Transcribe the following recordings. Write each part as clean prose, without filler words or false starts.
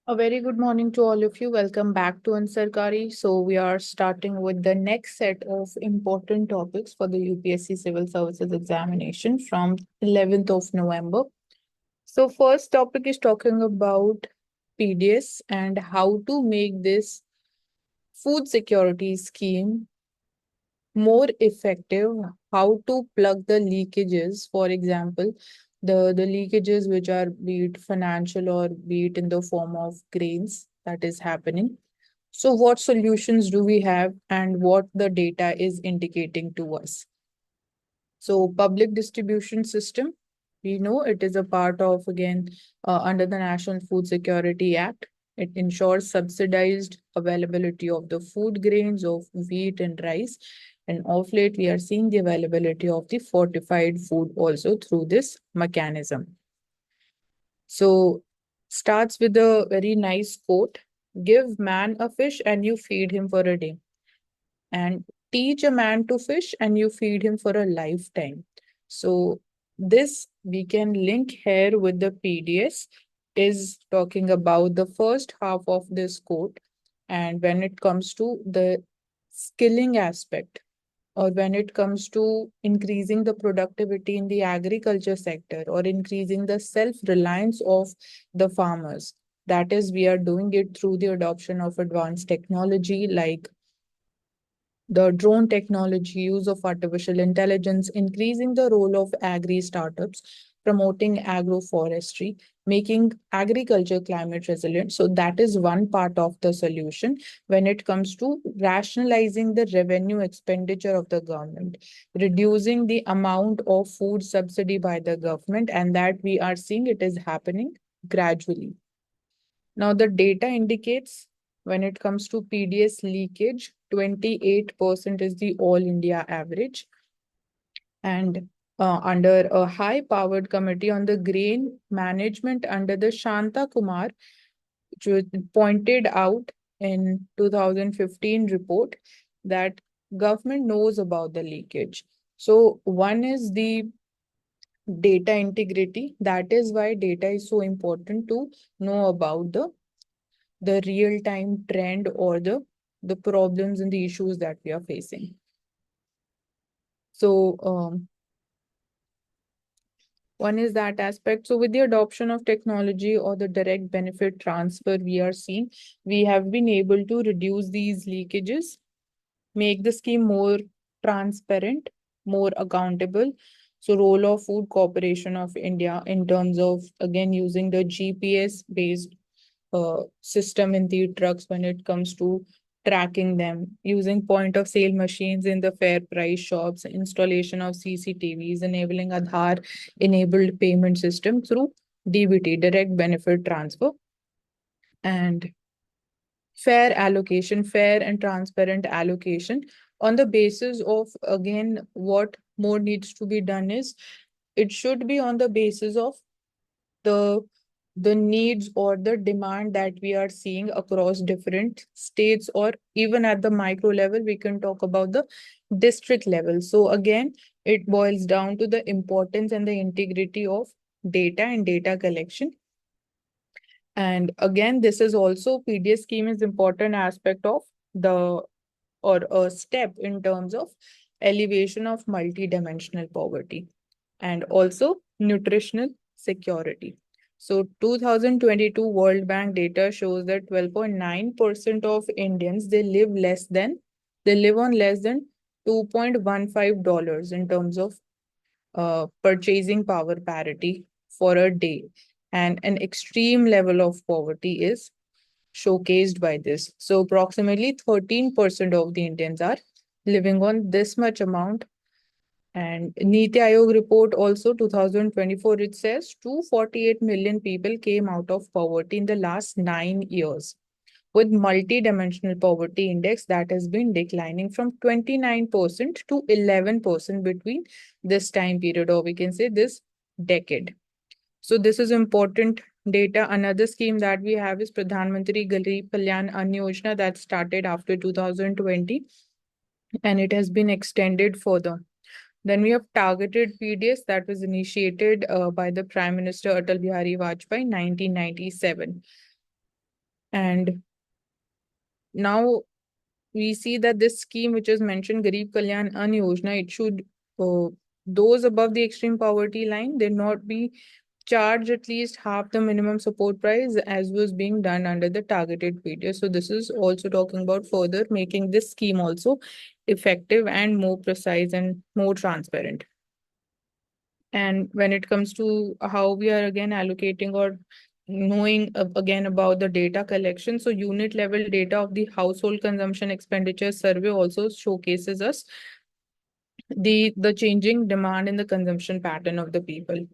A very good morning to all of you. Welcome back to Ansarkari. So we are starting with the next set of important topics for the UPSC Civil Services examination from 11th of November. So first topic is talking about PDS and how to make this food security scheme more effective, how to plug the leakages, for example, the leakages which are be it financial or be it in the form of grains that is happening. So what solutions do we have and what the data is indicating to us? So public distribution system, we know it is a part of again under the National Food Security Act. It ensures subsidized availability of the food grains of wheat and rice. And of late, we are seeing the availability of the fortified food also through this mechanism. So starts with a very nice quote. Give man a fish and you feed him for a day, and teach a man to fish and you feed him for a lifetime. So this we can link here with the PDS is talking about the first half of this quote. And when it comes to the skilling aspect, or when it comes to increasing the productivity in the agriculture sector or increasing the self-reliance of the farmers, that is we are doing it through the adoption of advanced technology like the drone technology, use of artificial intelligence, increasing the role of agri startups, promoting agroforestry, making agriculture climate resilient. So, that is one part of the solution when it comes to rationalizing the revenue expenditure of the government, reducing the amount of food subsidy by the government, and that we are seeing it is happening gradually. Now, the data indicates when it comes to PDS leakage, 28% is the all India average. And under a high powered committee on the grain management under the Shanta Kumar, which was pointed out in 2015 report that government knows about the leakage. So one is the data integrity. That is why data is so important to know about the real time trend or the problems and the issues that we are facing. So one is that aspect. So with the adoption of technology or the direct benefit transfer we are seeing, we have been able to reduce these leakages, make the scheme more transparent, more accountable. So role of Food Corporation of India in terms of again using the GPS based system in the trucks when it comes to tracking them, using point of sale machines in the fair price shops, installation of CCTVs, enabling Aadhaar enabled payment system through DBT, direct benefit transfer, and fair and transparent allocation on the basis of again what more needs to be done is it should be on the basis of the the needs or the demand that we are seeing across different states, or even at the micro level we can talk about the district level. So again it boils down to the importance and the integrity of data and data collection. And again this is also PDS scheme is important aspect of the or a step in terms of elevation of multidimensional poverty and also nutritional security. So 2022 World Bank data shows that 12.9% of Indians they live on less than $2.15 in terms of purchasing power parity for a day, and an extreme level of poverty is showcased by this. So approximately 13% of the Indians are living on this much amount. And Niti Aayog report also 2024, it says 248 million people came out of poverty in the last 9 years, with multi-dimensional poverty index that has been declining from 29% to 11% between this time period, or we can say this decade. So this is important data. Another scheme that we have is Pradhan Mantri Garib Kalyan Ann Yojana that started after 2020 and it has been extended further. Then we have targeted PDS that was initiated by the Prime Minister Atal Bihari Vajpayee in 1997. And now we see that this scheme, which is mentioned, Garib Kalyan Ann Yojana, it should, those above the extreme poverty line, they not be charged at least half the minimum support price as was being done under the targeted period. So this is also talking about further making this scheme also effective and more precise and more transparent. And when it comes to how we are again allocating or knowing again about the data collection, so unit level data of the household consumption expenditure survey also showcases us the changing demand in the consumption pattern of the people.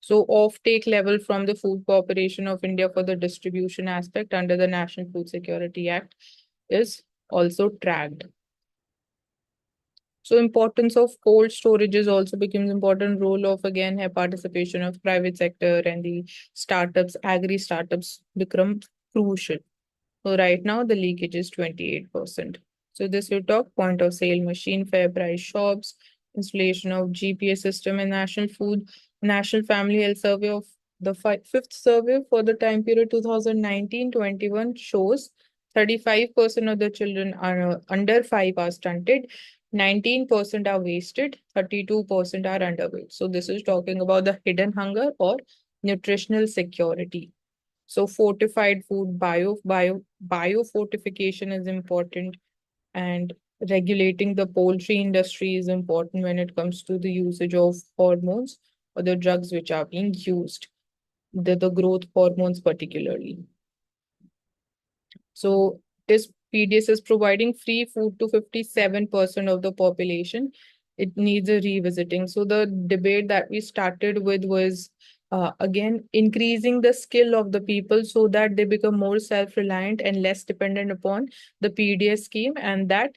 So offtake level from the Food Corporation of India for the distribution aspect under the National Food Security Act is also tracked. So importance of cold storages also becomes important role of again a participation of private sector and the startups, agri startups become crucial. So right now the leakage is 28%. So this will talk point of sale machine, fair price shops, installation of GPS system and National Family Health Survey of the fifth survey for the time period 2019-21 shows 35% of the children are under 5 are stunted, 19% are wasted, 32% are underweight. So this is talking about the hidden hunger or nutritional security. So fortified food, bio fortification is important, and regulating the poultry industry is important when it comes to the usage of hormones or the drugs which are being used, the growth hormones particularly. So this PDS is providing free food to 57% of the population. It needs a revisiting. So the debate that we started with was again increasing the skill of the people so that they become more self-reliant and less dependent upon the PDS scheme, and that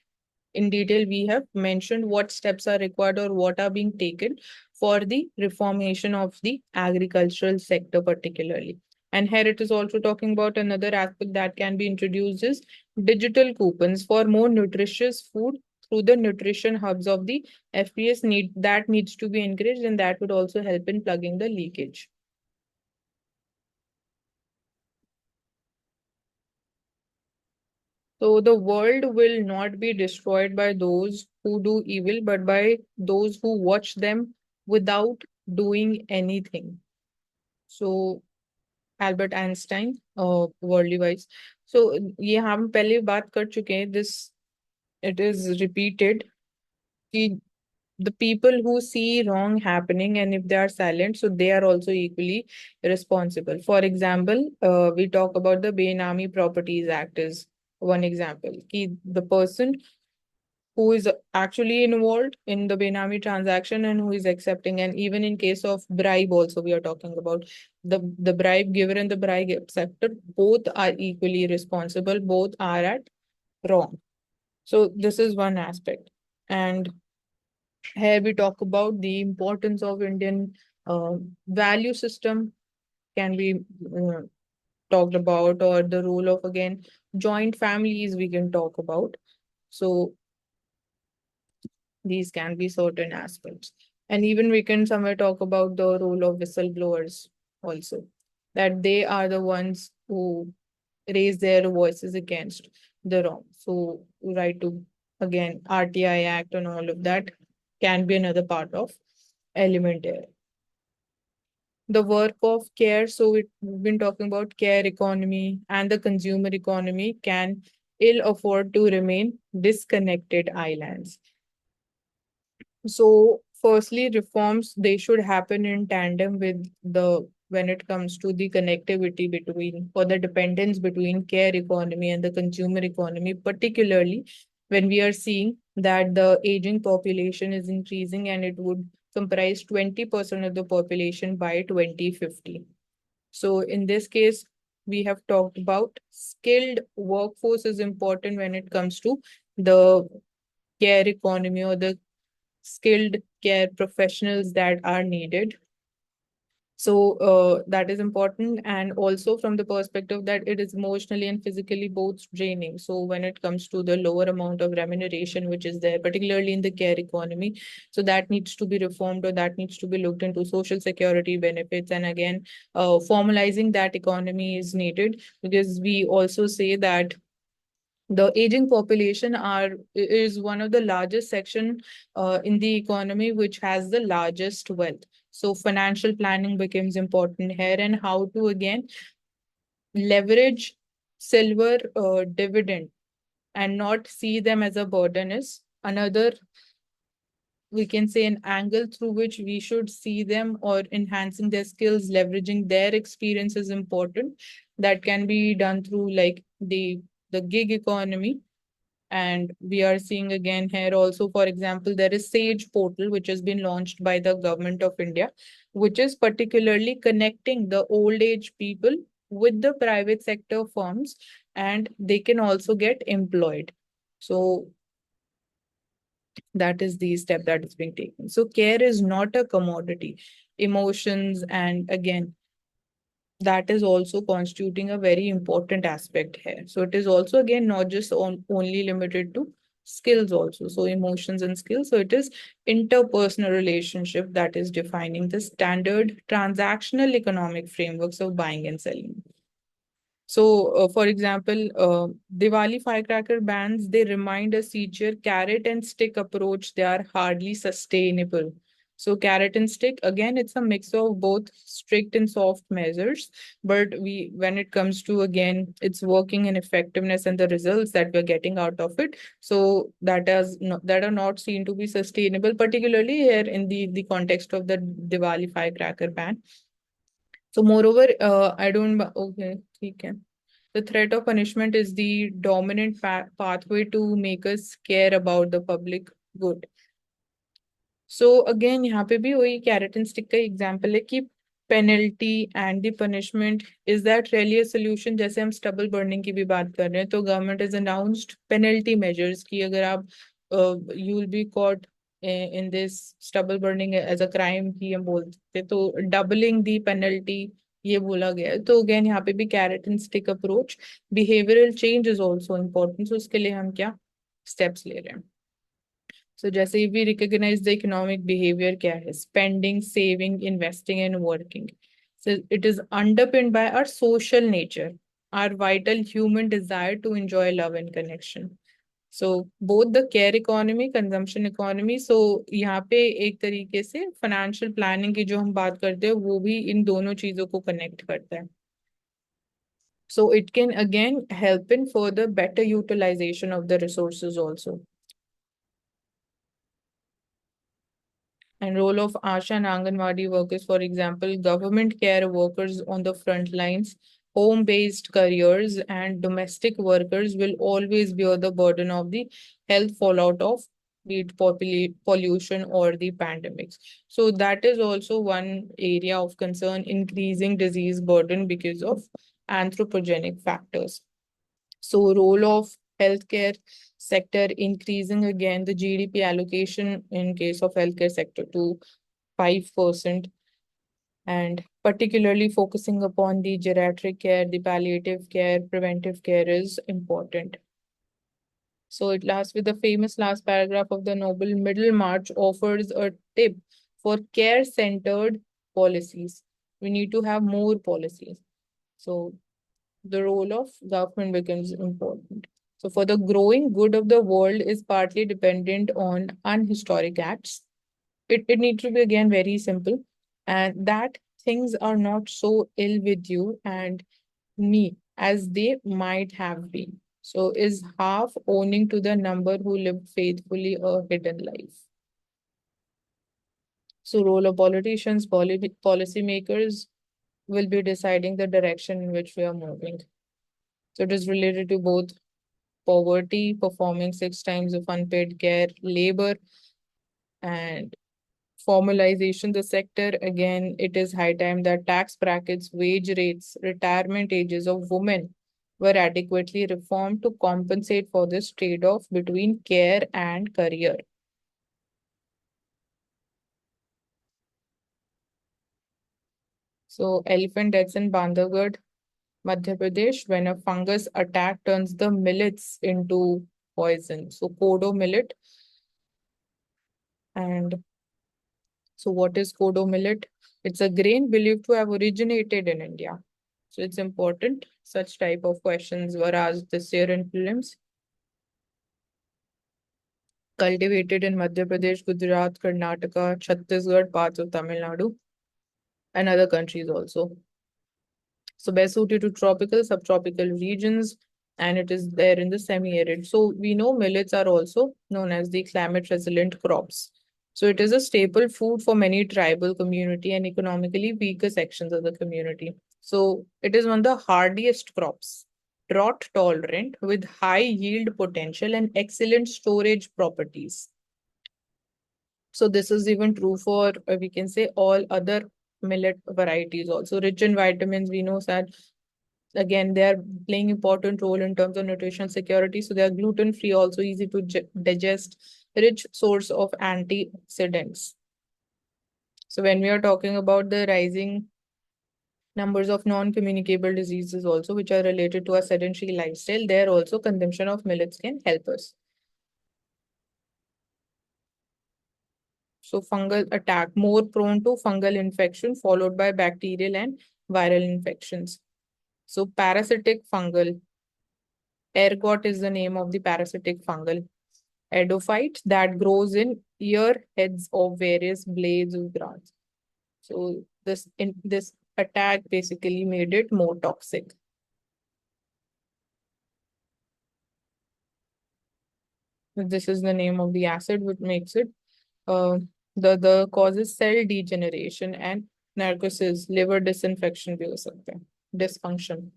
in detail we have mentioned what steps are required or what are being taken for the reformation of the agricultural sector particularly. And here it is also talking about another aspect that can be introduced is digital coupons for more nutritious food through the nutrition hubs of the FPS needs to be encouraged, and that would also help in plugging the leakage. So the world will not be destroyed by those who do evil, but by those who watch them without doing anything. So Albert Einstein, worldly wise. So ये हम पहले बात कर चुके हैं. This it is repeated. कि the people who see wrong happening and if they are silent, so they are also equally responsible. For example, we talk about the Benami Properties Act is one example. Ki the person who is actually involved in the Benami transaction and who is accepting, and even in case of bribe also we are talking about the bribe giver and the bribe acceptor, both are equally responsible, both are at wrong. So this is one aspect. And here we talk about the importance of Indian value system can be talked about, or the role of again joint families we can talk about. So these can be certain aspects. And even we can somewhere talk about the role of whistleblowers also, that they are the ones who raise their voices against the wrong. So right to again RTI Act and all of that can be another part of element here. The work of care, so we've been talking about care economy and the consumer economy can ill afford to remain disconnected islands. So firstly, reforms, they should happen in tandem with the when it comes to the connectivity between or the dependence between care economy and the consumer economy, particularly when we are seeing that the aging population is increasing and it would comprise 20% of the population by 2050. So in this case, we have talked about skilled workforce is important when it comes to the care economy or the skilled care professionals that are needed. So that is important, and also from the perspective that it is emotionally and physically both draining. So when it comes to the lower amount of remuneration which is there, particularly in the care economy, so that needs to be reformed, or that needs to be looked into. Social security benefits, and again, formalizing that economy is needed, because we also say that the aging population is one of the largest section in the economy which has the largest wealth. So financial planning becomes important here, and how to again leverage silver dividend and not see them as a burden is another, we can say, an angle through which we should see them, or enhancing their skills, leveraging their experience is important. That can be done through like the gig economy. And we are seeing again here also, for example, there is Sage portal, which has been launched by the government of India, which is particularly connecting the old age people with the private sector firms, and they can also get employed. So that is the step that is being taken. So care is not a commodity. Emotions, and again, that is also constituting a very important aspect here. So it is also again not just only limited to skills also. So emotions and skills. So it is interpersonal relationship that is defining the standard transactional economic frameworks of buying and selling. So, for example, Diwali firecracker bans, they remind us each year carrot and stick approach, they are hardly sustainable. So, carrot and stick, again, it's a mix of both strict and soft measures. But when it comes to, again, its working and effectiveness and the results that we're getting out of it, so that are not seen to be sustainable, particularly here in the context of the Diwali firecracker ban. So, moreover, I don't, okay, okay. The threat of punishment is the dominant pathway to make us care about the public good. So again, यहाँ पे भी वही carrot and stick का example है कि penalty and the punishment is that really a solution. जैसे हम stubble burning की भी बात कर रहे हैं, तो government is announced penalty measures की अगर आप you will be caught in this stubble burning as a crime की हम बोलते, तो डबलिंग दी पेनल्टी ये बोला गया है. तो अगेन यहाँ पे भी carrot and stick approach, behavioural change is also important. So उसके लिए हम क्या स्टेप्स ले रहे हैं. So जैसे we recognize the economic behavior क्या है, spending, saving, investing and working. So it is underpinned by our social nature, our vital human desire to enjoy love and connection. So both the care economy, consumption economy. So यहाँ पे एक तरीके से financial planning की जो हम बात करते हैं वो भी इन दोनों चीजों को connect करता है. So it can again help in further better utilization of the resources also. And role of ASHA and Anganwadi workers, for example, government care workers on the front lines, home-based careers, and domestic workers will always bear the burden of the health fallout of be it pollution or the pandemics. So that is also one area of concern, increasing disease burden because of anthropogenic factors. So role of healthcare sector, increasing again the GDP allocation in case of healthcare sector to 5%, and particularly focusing upon the geriatric care, the palliative care, preventive care is important. So it lasts with the famous last paragraph of the Noble Middlemarch offers a tip for care-centered policies. We need to have more policies. So the role of government becomes important. So for the growing good of the world is partly dependent on unhistoric acts. It needs to be again very simple, and that things are not so ill with you and me as they might have been. So is half owning to the number who lived faithfully a hidden life. So role of politicians, policymakers will be deciding the direction in which we are moving. So it is related to both poverty, performing 6 times of unpaid care, labor, and formalization the sector. Again, it is high time that tax brackets, wage rates, retirement ages of women were adequately reformed to compensate for this trade-off between care and career. So elephant deaths in Bandhavgarh, Madhya Pradesh, when a fungus attack turns the millets into poison. So Kodo millet. And so what is Kodo millet? It's a grain believed to have originated in India. So it's important. Such type of questions were asked this year in prelims. Cultivated in Madhya Pradesh, Gujarat, Karnataka, Chhattisgarh, parts of Tamil Nadu, and other countries also. So best suited to tropical, subtropical regions, and it is there in the semi-arid. So we know millets are also known as the climate-resilient crops. So it is a staple food for many tribal community and economically weaker sections of the community. So it is one of the hardiest crops, drought tolerant with high yield potential and excellent storage properties. So this is even true for, we can say, all other millet varieties also. Rich in vitamins, we know that again they are playing important role in terms of nutritional security. So they are gluten free, also easy to digest, rich source of antioxidants. So when we are talking about the rising numbers of non-communicable diseases also, which are related to a sedentary lifestyle, there also consumption of millets can help us. So fungal attack, more prone to fungal infection followed by bacterial and viral infections. So parasitic fungal, ergot is the name of the parasitic fungal edophyte that grows in ear heads of various blades of grass. So this attack basically made it more toxic. This is the name of the acid which makes it. Uh, the causes cell degeneration and narcosis, liver disinfection भी हो सकता है, dysfunction.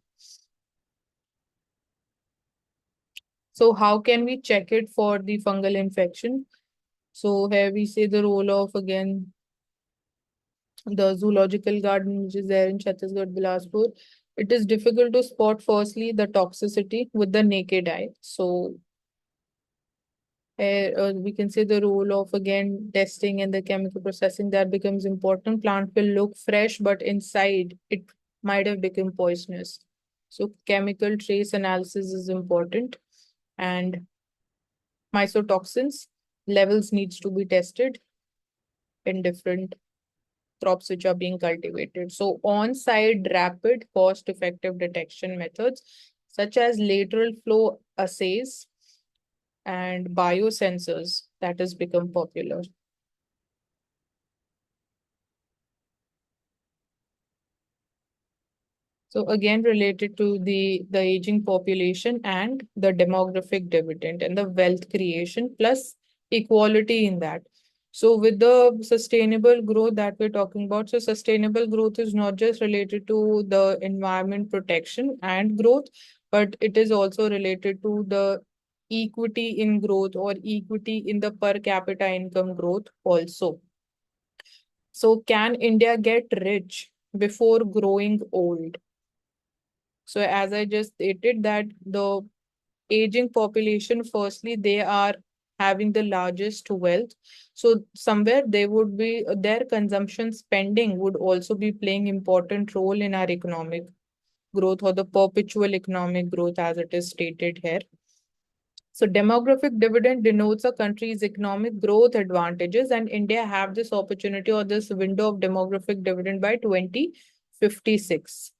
So how can we check it for the fungal infection? So here we see the role of again the zoological garden which is there in Chhattisgarh, Bilaspur. It is difficult to spot firstly the toxicity with the naked eye. So we can say the role of again testing and the chemical processing that becomes important. Plant will look fresh, but inside it might have become poisonous. So chemical trace analysis is important, and mycotoxins levels needs to be tested in different crops which are being cultivated. So on-site rapid cost-effective detection methods such as lateral flow assays and biosensors that has become popular. So again, related to the aging population and the demographic dividend and the wealth creation plus equality in that. So with the sustainable growth that we're talking about, so sustainable growth is not just related to the environment protection and growth, but it is also related to the equity in growth or equity in the per capita income growth also. So can India get rich before growing old? So as I just stated that the aging population, firstly, they are having the largest wealth. So somewhere they would be, their consumption spending would also be playing important role in our economic growth or the perpetual economic growth as it is stated here. So demographic dividend denotes a country's economic growth advantages, and India have this opportunity or this window of demographic dividend by 2056.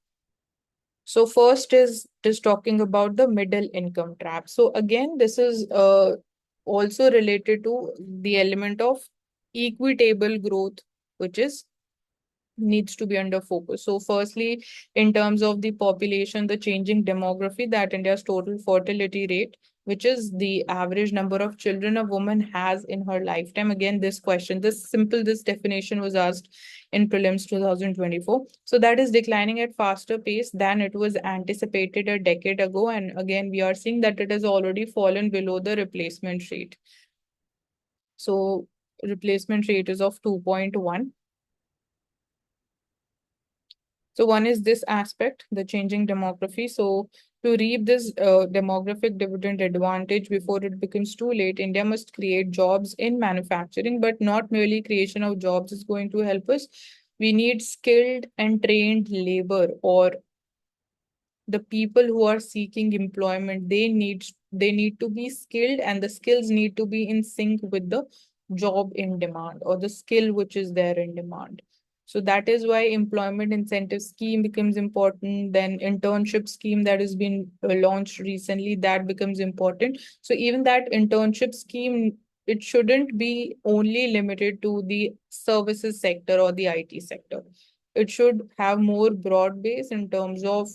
So first is just talking about the middle income trap. So again, this is also related to the element of equitable growth, which is needs to be under focus. So firstly, in terms of the population, the changing demography, that India's total fertility rate, which is the average number of children a woman has in her lifetime. Again, this question, this definition was asked in prelims 2024. So that is declining at faster pace than it was anticipated a decade ago. And again, we are seeing that it has already fallen below the replacement rate. So replacement rate is of 2.1. So one is this aspect, the changing demography. So to reap this demographic dividend advantage before it becomes too late, India must create jobs in manufacturing, but not merely creation of jobs is going to help us. We need skilled and trained labor, or the people who are seeking employment, they need to be skilled, and the skills need to be in sync with the job in demand, or the skill which is there in demand. So that is why employment incentive scheme becomes important. Then internship scheme that has been launched recently, that becomes important. So even that internship scheme, it shouldn't be only limited to the services sector or the IT sector. It should have more broad base in terms of,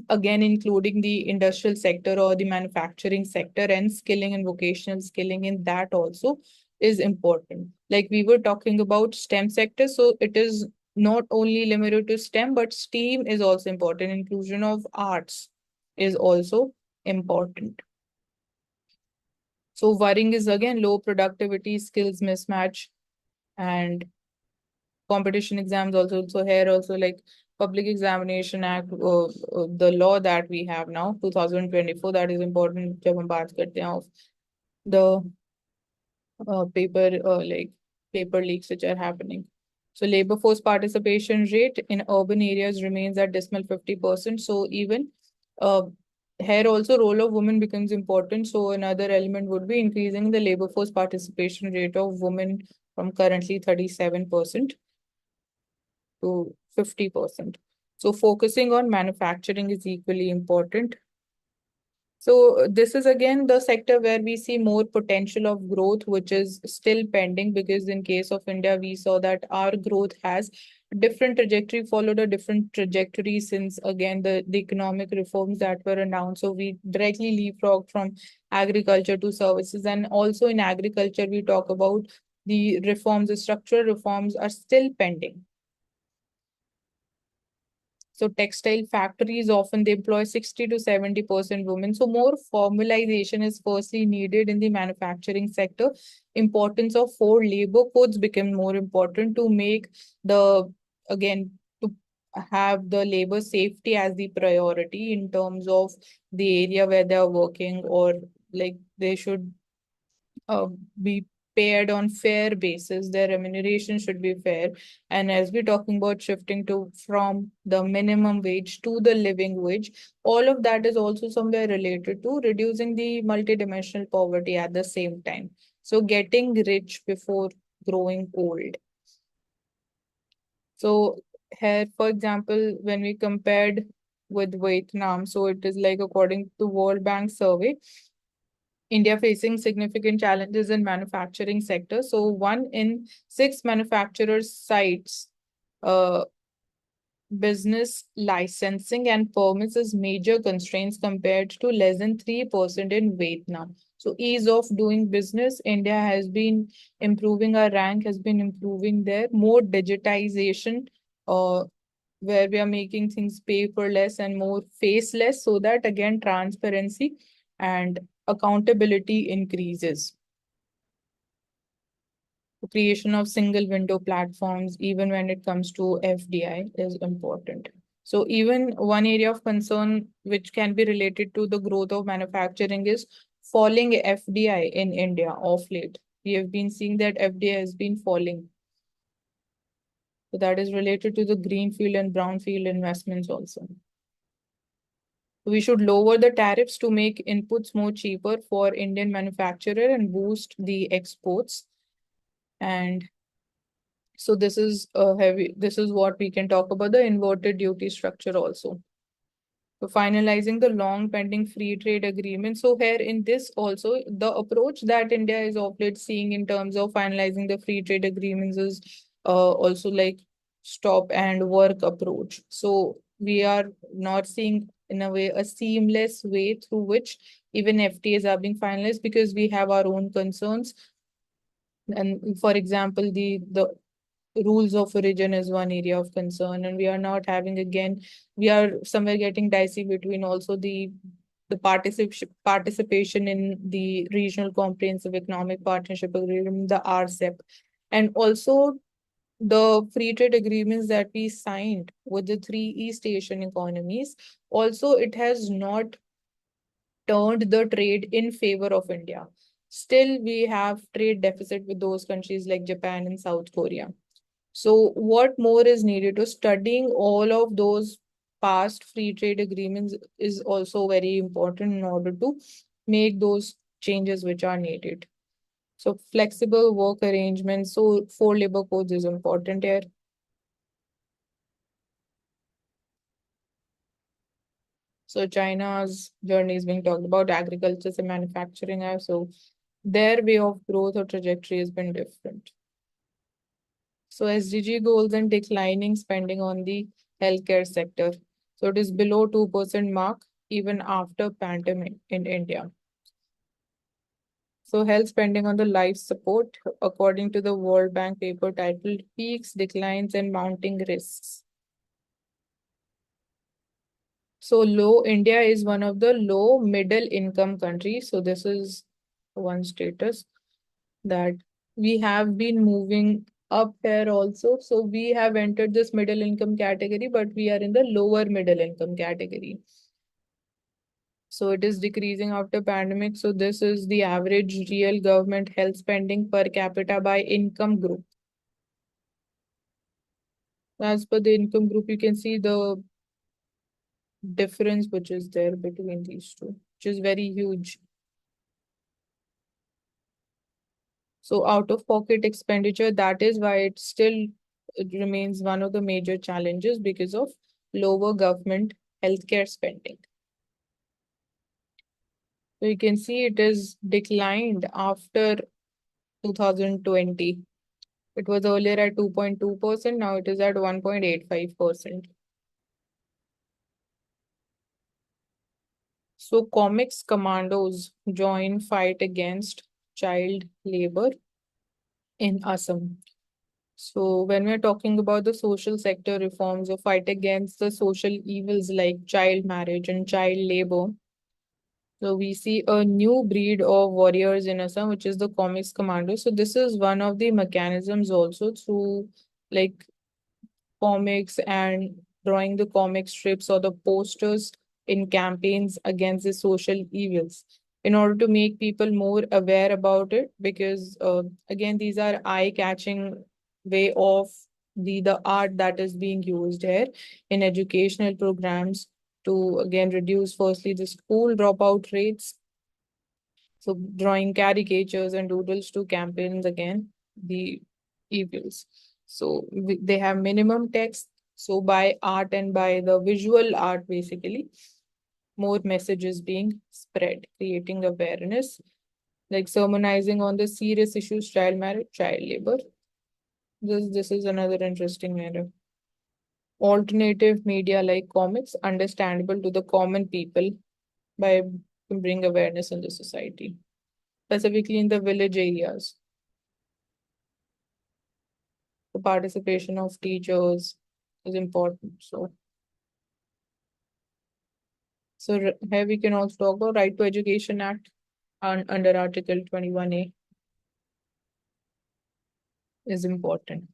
again, including the industrial sector or the manufacturing sector, and skilling and vocational skilling in that also is important. Like we were talking about STEM sector, so it is not only limited to STEM, but STEAM is also important. Inclusion of arts is also important. So worrying is again low productivity, skills mismatch, and competition exams also. So here also, like Public Examination Act, the law that we have now, 2024, that is important जब हम बात करते हैं of the paper leaks which are happening. So labor force participation rate in urban areas remains at dismal 50%. So even uh, here also role of women becomes important. So another element would be increasing the labor force participation rate of women from currently 37% to 50%. So focusing on manufacturing is equally important. So this is again the sector where we see more potential of growth, which is still pending, because in case of India, we saw that our growth has different trajectory, followed a different trajectory since again the economic reforms that were announced. So we directly leapfrog from agriculture to services. And also in agriculture, we talk about the reforms, the structural reforms are still pending. So textile factories often they employ 60 to 70% women. So more formalization is firstly needed in the manufacturing sector. Importance of four labor codes become more important to make the, again, to have the labor safety as the priority in terms of the area where they are working, or like they should uh, be paired on fair basis. Their remuneration should be fair. And as we're talking about shifting to from the minimum wage to the living wage, all of that is also somewhere related to reducing the multidimensional poverty at the same time. So getting rich before growing old. So here, for example, when we compared with Vietnam, so it is like according to World Bank survey, India facing significant challenges in manufacturing sector. So 1 in 6 manufacturers sites business licensing and permits as major constraints compared to less than 3% in Vietnam. So ease of doing business, India has been improving, our rank has been improving there. More digitization, uh, where we are making things paperless and more faceless, so that again transparency and accountability increases. The creation of single window platforms, even when it comes to FDI, is important. So even one area of concern which can be related to the growth of manufacturing is falling FDI in India of late. We have been seeing that FDI has been falling. So that is related to the greenfield and brownfield investments also. We should lower the tariffs to make inputs more cheaper for Indian manufacturer and boost the exports. And so this is this is what we can talk about, the inverted duty structure also. So finalizing the long pending free trade agreement. So here in this also, the approach that India is of late seeing in terms of finalizing the free trade agreements is also like stop and work approach. So we are not seeing in a way a seamless way through which even FTAs are being finalized, because we have our own concerns. And for example, the rules of origin is one area of concern, and we are not having, again, we are somewhere getting dicey between also the participation in the regional comprehensive economic partnership agreement, the RCEP, and also the free trade agreements that we signed with the three East Asian economies. Also, it has not turned the trade in favor of India. Still, we have trade deficit with those countries like Japan and South Korea. So what more is needed? To studying all of those past free trade agreements is also very important in order to make those changes which are needed. So flexible work arrangements, so four labor codes is important here. So China's journey is being talked about, agriculture and manufacturing are, so their way of growth or trajectory has been different. So SDG goals and declining spending on the healthcare sector. So it is below 2% mark even after pandemic in India. So health spending on the life support, according to the World Bank paper titled Peaks, Declines and Mounting Risks. So low, India is one of the low middle income countries. So this is one status that we have been moving up here also. So we have entered this middle income category, but we are in the lower middle income category. So it is decreasing after pandemic. So this is the average real government health spending per capita by income group. As per the income group, you can see the difference which is there between these two, which is very huge. So out of pocket expenditure, that is why it remains one of the major challenges because of lower government healthcare spending. So you can see it is declined after 2020. It was earlier at 2.2%, now it is at 1.85%. So comics commandos join fight against child labor in Assam. So when we're talking about the social sector reforms or fight against the social evils like child marriage and child labor, so we see a new breed of warriors in Assam, which is the comics commando. So this is one of the mechanisms also through like comics and drawing the comic strips or the posters in campaigns against the social evils in order to make people more aware about it, because again these are eye-catching way of the art that is being used here in educational programs to again reduce firstly the school dropout rates, so drawing caricatures and doodles to campaigns again the evils. So they have minimum text. So by art and by the visual art, basically, more messages being spread, creating awareness, like sermonizing on the serious issues, child marriage, child labor. This is another interesting area. Alternative media like comics, understandable to the common people by bring awareness in the society, specifically in the village areas. The participation of teachers is important. So here we can also talk about Right to Education Act under Article 21A is important.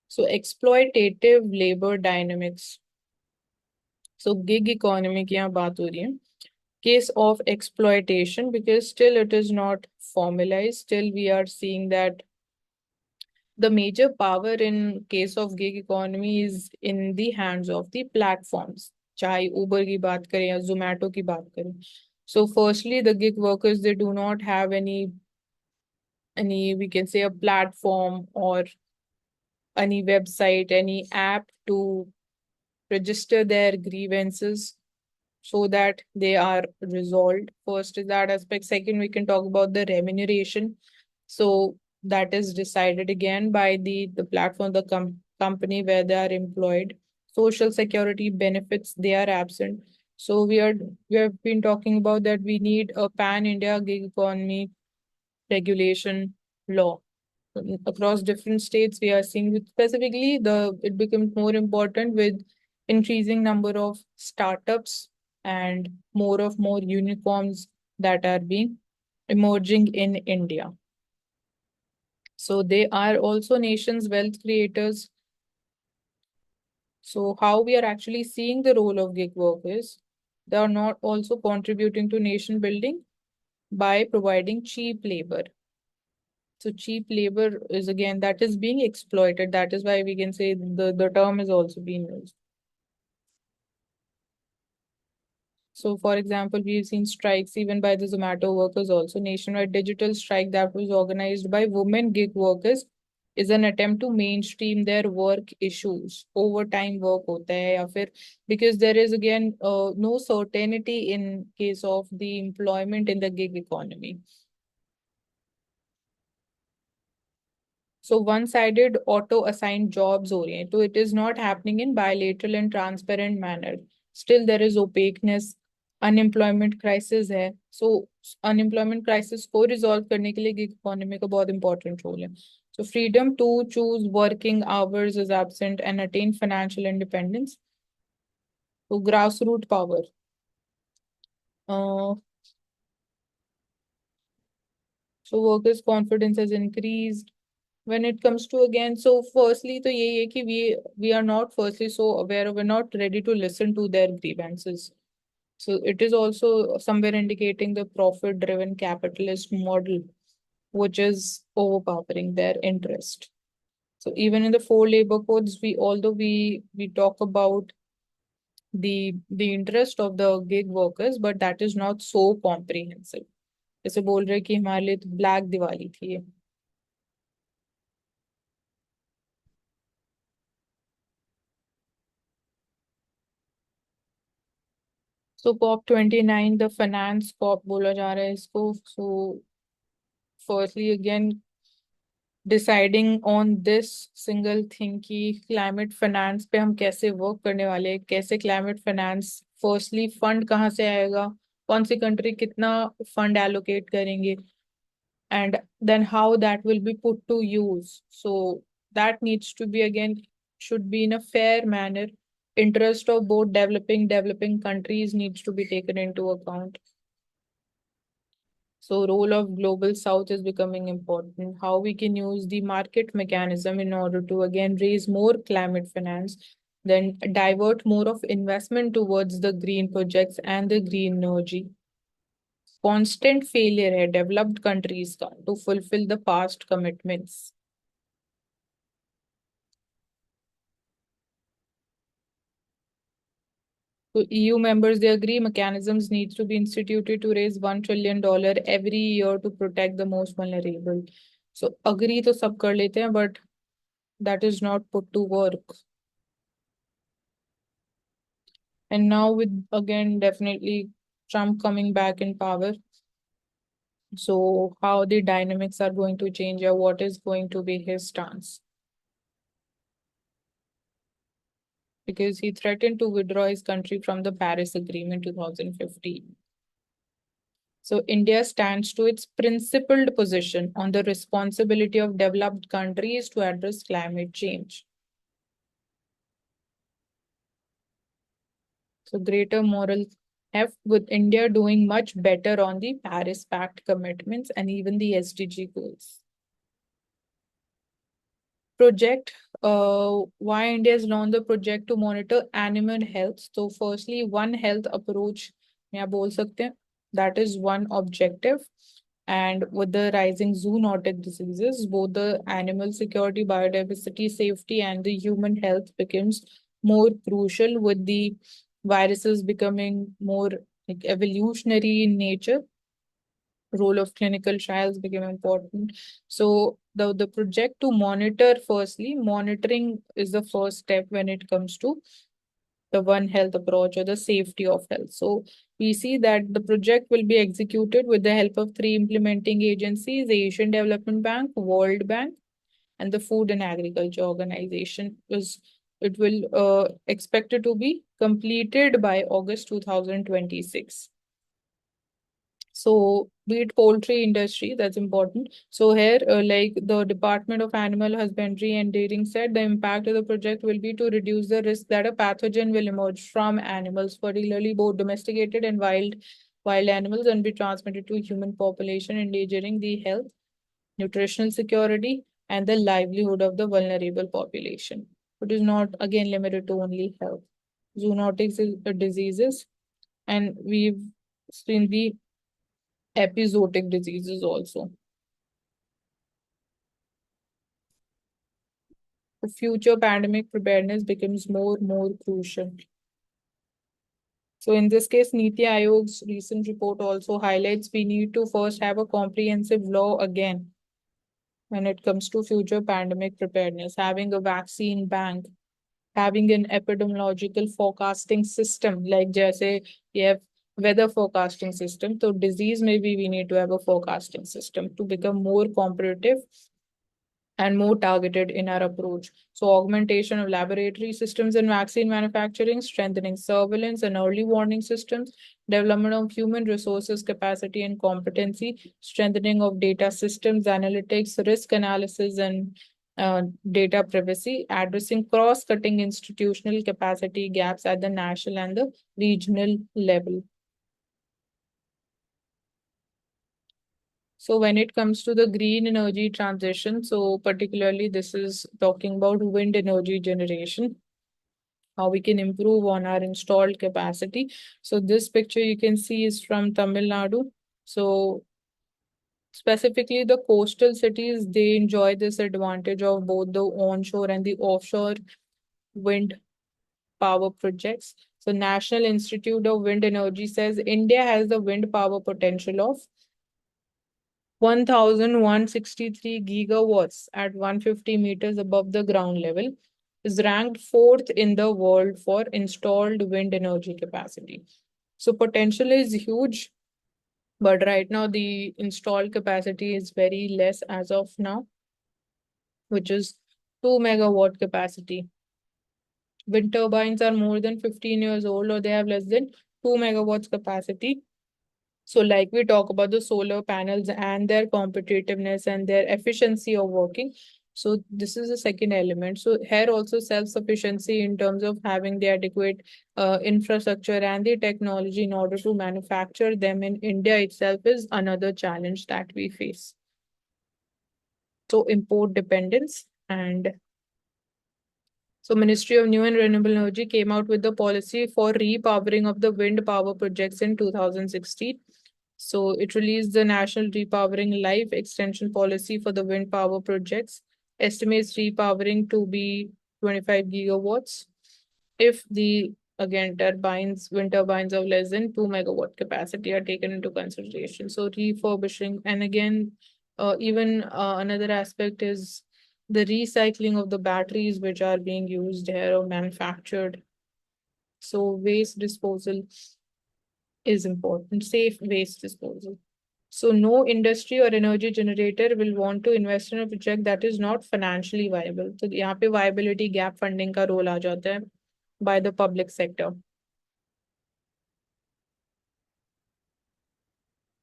So exploitative labor dynamics. So gig economy की यहाँ बात हो रही है. Case of exploitation, because still it is not formalized. Still we are seeing that the major power in case of gig economy is in the hands of the platforms. चाहे Uber की बात करें या Zomato की बात करें. So firstly, the gig workers, they do not have any we can say a platform or any website, any app to register their grievances so that they are resolved. First is that aspect. Second, we can talk about the remuneration. So that is decided again by the platform, the company where they are employed. Social security benefits, they are absent. So we have been talking about that we need a pan-India gig economy regulation law across different states. We are seeing with specifically it becomes more important with increasing number of startups and more unicorns that are being emerging in India. So they are also nation's wealth creators. So how we are actually seeing the role of gig workers, they are not also contributing to nation building by providing cheap labor. So cheap labor is again that is being exploited. That is why we can say the term is also being used. So, for example, we've seen strikes even by the Zomato workers also. Nationwide digital strike that was organized by women gig workers is an attempt to mainstream their work issues. Overtime work hota hai ya fir because there is again no certainty in case of the employment in the gig economy. So one-sided auto-assigned jobs हो रही हैं. So it is not happening in bilateral and transparent manner. Still there is opaqueness. Unemployment crisis है. So unemployment crisis को resolve करने के लिए gig economy का बहुत important role है. So freedom to choose working hours is absent and attain financial independence. So grassroots power. Uh, so workers' confidence has increased. When it comes to again, so firstly तो यही है कि we are not firstly so aware, we're not ready to listen to their grievances. So it is also somewhere indicating the profit driven capitalist model which is overpowering their interest. So even in the four labor codes, we although we talk about the interest of the gig workers, but that is not so comprehensive. जैसे बोल रहे कि हमारे लिए तो black Diwali थी ये. So COP 29, the finance COP बोला जा रहा है इसको. So firstly again deciding on this single thing कि climate finance पे हम कैसे work करने वाले हैं, कैसे climate finance firstly fund कहाँ से आएगा, कौन सी country कितना fund allocate करेंगे, and then how that will be put to use. So that needs to be again should be in a fair manner. Interest of both developing countries needs to be taken into account. So role of global south is becoming important. How we can use the market mechanism in order to again raise more climate finance, then divert more of investment towards the green projects and the green energy. Constant failure hai developed countries ka to fulfill the past commitments. So EU members they agree mechanisms needs to be instituted to raise $1 trillion every year to protect the most vulnerable. So agree to सब कर लेते हैं but that is not put to work. And now with again definitely Trump coming back in power. So how the dynamics are going to change or what is going to be his stance? Because he threatened to withdraw his country from the Paris Agreement 2015. So India stands to its principled position on the responsibility of developed countries to address climate change. So greater moral heft with India doing much better on the Paris Pact commitments and even the SDG goals. Project, why India has launched the project to monitor animal health. So firstly, One Health approach, या बोल सकते हैं, that is one objective. And with the rising zoonotic diseases, both the animal security, biodiversity, safety, and the human health becomes more crucial with the viruses becoming more like evolutionary in nature. Role of clinical trials became important. So the project to monitor, firstly, monitoring is the first step when it comes to the One Health approach or the safety of health. So we see that the project will be executed with the help of three implementing agencies, the Asian Development Bank, World Bank, and the Food and Agriculture Organization. It will expected to be completed by August 2026. So be it poultry industry, that's important. So here, like the Department of Animal Husbandry and Dairying said, the impact of the project will be to reduce the risk that a pathogen will emerge from animals, particularly both domesticated and wild animals, and be transmitted to human population, endangering the health, nutritional security, and the livelihood of the vulnerable population. It is not again limited to only health. Zoonotic diseases, and we've seen the epizootic diseases also. future pandemic preparedness becomes more crucial. So in this case, Niti Aayog's recent report also highlights we need to first have a comprehensive law again when it comes to future pandemic preparedness, having a vaccine bank, having an epidemiological forecasting system, like just say you have weather forecasting system. So disease, maybe we need to have a forecasting system to become more competitive and more targeted in our approach. So augmentation of laboratory systems in vaccine manufacturing, strengthening surveillance and early warning systems, development of human resources capacity and competency, strengthening of data systems, analytics, risk analysis, and data privacy, addressing cross-cutting institutional capacity gaps at the national and the regional level. So when it comes to the green energy transition, so particularly this is talking about wind energy generation, how we can improve on our installed capacity. So this picture you can see is from Tamil Nadu. So specifically the coastal cities, they enjoy this advantage of both the onshore and the offshore wind power projects. So National Institute of Wind Energy says India has the wind power potential of 1,163 gigawatts at 150 meters above the ground level, is ranked fourth in the world for installed wind energy capacity. So potential is huge, but right now the installed capacity is very less as of now, which is 2 megawatt capacity. Wind turbines are more than 15 years old or they have less than 2 megawatts capacity. So, like we talk about the solar panels and their competitiveness and their efficiency of working. So, this is the second element. So, here also self-sufficiency in terms of having the adequate infrastructure and the technology in order to manufacture them in India itself is another challenge that we face. So, import dependence and so Ministry of New and Renewable Energy came out with the policy for repowering of the wind power projects in 2016. So it released the National Repowering Life Extension Policy for the wind power projects, estimates repowering to be 25 gigawatts if the again wind turbines of less than 2 megawatt capacity are taken into consideration. So refurbishing and again even another aspect is the recycling of the batteries which are being used here or manufactured. So waste disposal is important, safe waste disposal. So no industry or energy generator will want to invest in a project that is not financially viable. So यहाँ पे viability gap funding का role आ जाता है by the public sector.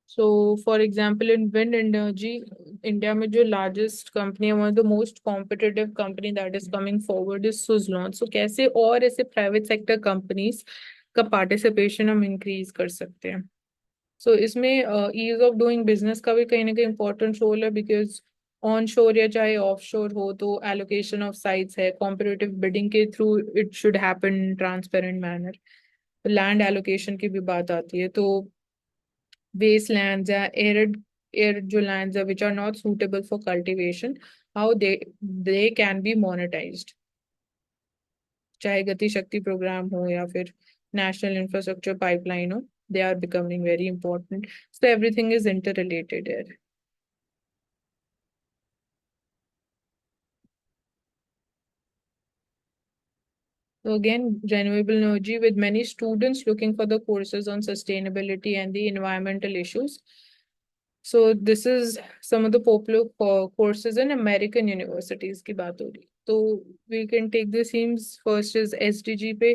So, for example, in wind energy, India में जो largest company, one of the most competitive company that is coming forward is Suzlon. So, कैसे और ऐसे private sector companies का participation हम increase कर सकते हैं? So, इसमें ease of doing business का भी कहीं ना कहीं important role है because onshore या चाहे offshore हो तो allocation of sites है, competitive bidding के through it should happen in transparent manner. Land allocation की भी बात आती है तो wastelands या arid जो lands are which are not suitable for cultivation, how they can be monetized. चाहे गति शक्ति program हो या फिर national infrastructure pipeline हो, they are becoming very important. So everything is interrelated here. So again, renewable energy with many students looking for the courses on sustainability and the environmental issues. So this is some of the popular courses in American universities की बात हो रही. So we can take the themes. First is SDG पे,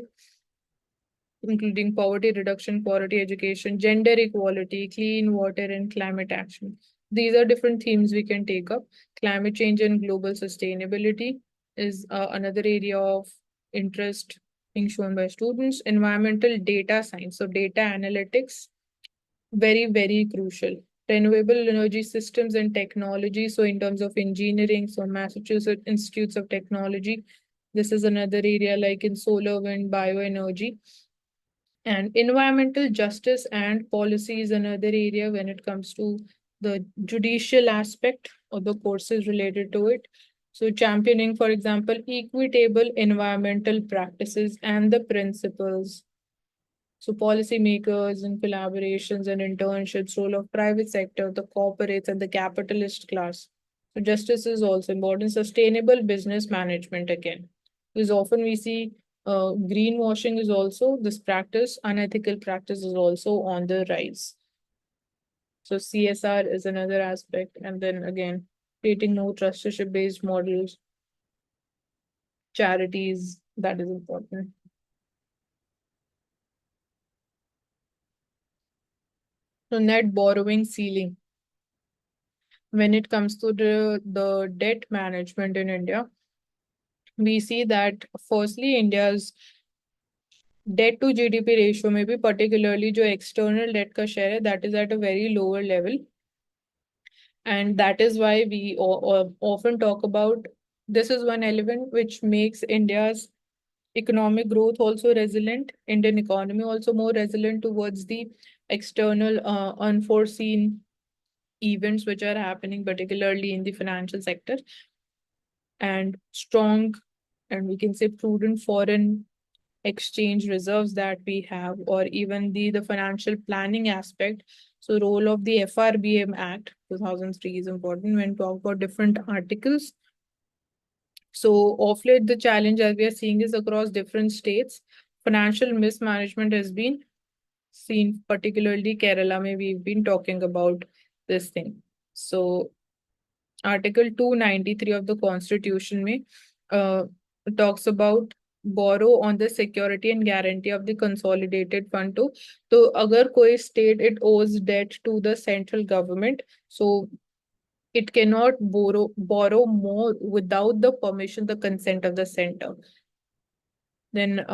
including poverty reduction, quality education, gender equality, clean water, and climate action. These are different themes we can take up. Climate change and global sustainability is another area of interest being shown by students. Environmental data science, so data analytics, very crucial. Renewable energy systems and technology. So in terms of engineering, so Massachusetts Institutes of Technology, this is another area like in solar, wind, bioenergy. And environmental justice and policy is another area when it comes to the judicial aspect of the courses related to it. So championing, for example, equitable environmental practices and the principles. So policymakers and collaborations and internships, role of private sector, the corporates and the capitalist class. So justice is also important. Sustainable business management again. Because often we see greenwashing is also this practice, unethical practice is also on the rise. So CSR is another aspect. And then again, creating more trusteeship based models, charities, that is important. So net borrowing ceiling. When it comes to the debt management in India, we see that firstly, India's debt to GDP ratio में भी particularly जो external debt का share है, that is at a very lower level. And that is why we often talk about this is one element which makes India's economic growth also resilient, Indian economy also more resilient towards the external unforeseen events which are happening, particularly in the financial sector, and strong and we can say prudent foreign exchange reserves that we have, or even the financial planning aspect. So role of the FRBM Act 2003 is important when talk about different articles. So of late, the challenge as we are seeing is across different states. Financial mismanagement has been seen, particularly Kerala. May we've been talking about this thing. So Article 293 of the Constitution may talks about borrow on the security and guarantee of the consolidated fund to. So agar koi state it owes debt to the central government, so it cannot borrow more without the permission, the consent of the center. Then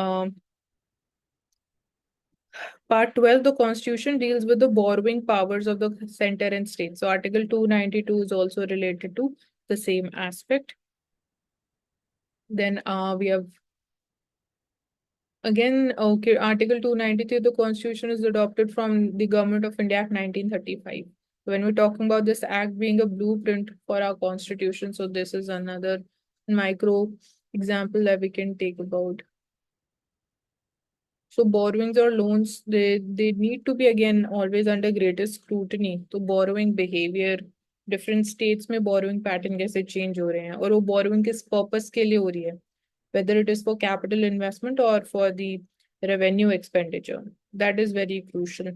Part 12, the Constitution deals with the borrowing powers of the center and state. So Article 292 is also related to the same aspect. Then we have again, okay, Article 293 of the Constitution is adopted from the Government of India Act 1935. When we're talking about this act being a blueprint for our constitution, so this is another micro example that we can take about. So borrowings or loans, they need to be again always under greatest scrutiny. So borrowing behavior, different states में borrowing pattern कैसे change हो रहे हैं और वो borrowing किस purpose के लिए हो रही है, whether it is for capital investment or for the revenue expenditure. That is very crucial.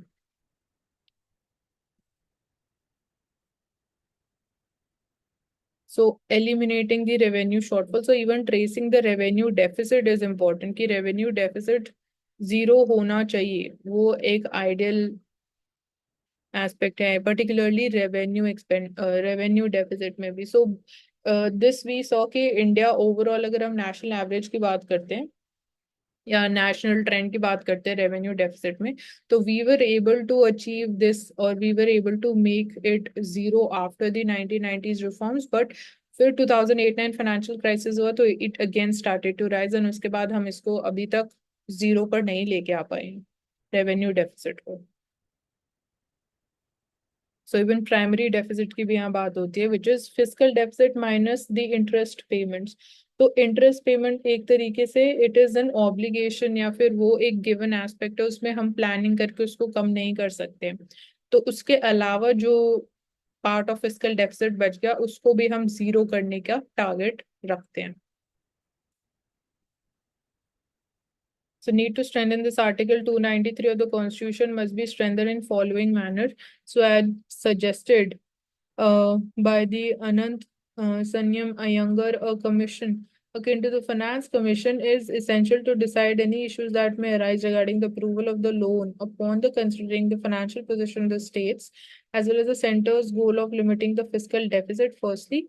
So eliminating the revenue shortfall. So even tracing the revenue deficit is important कि revenue deficit zero होना चाहिए. वो एक ideal aspect है, particularly revenue deficit में भी. So this we saw कि India overall अगर हम national average की बात करते हैं या नेशनल ट्रेंड की बात करते हैं रेवेन्यू डेफिसिट में, तो we were able to achieve this और we were able to make it zero after the 1990s reforms, but फिर 2008-9 फाइनेंशियल क्राइसिस हुआ तो it again started to rise and उसके बाद हम इसको अभी तक जीरो पर नहीं लेके आ पाए रेवेन्यू डेफिसिट को. सो इवन प्राइमरी डेफिसिट की भी यहाँ बात होती है which is physical deficit minus the interest payments. तो इंटरेस्ट पेमेंट एक तरीके से इट इज एन ऑब्लिगेशन या फिर वो एक गिवन एस्पेक्ट है, उसमें हम प्लानिंग करके उसको कम नहीं कर सकते. तो उसके अलावा जो पार्ट ऑफ फिजिकल डेफिसिट बच गया उसको भी हम जीरो करने का टारगेट रखते हैं. So need to strengthen this Article 293 of the Constitution must be strengthened in following manner. So as suggested by the Anant Sanyam Iyengar, a commission akin to the Finance Commission is essential to decide any issues that may arise regarding the approval of the loan upon the considering the financial position of the states, as well as the center's goal of limiting the fiscal deficit. Firstly,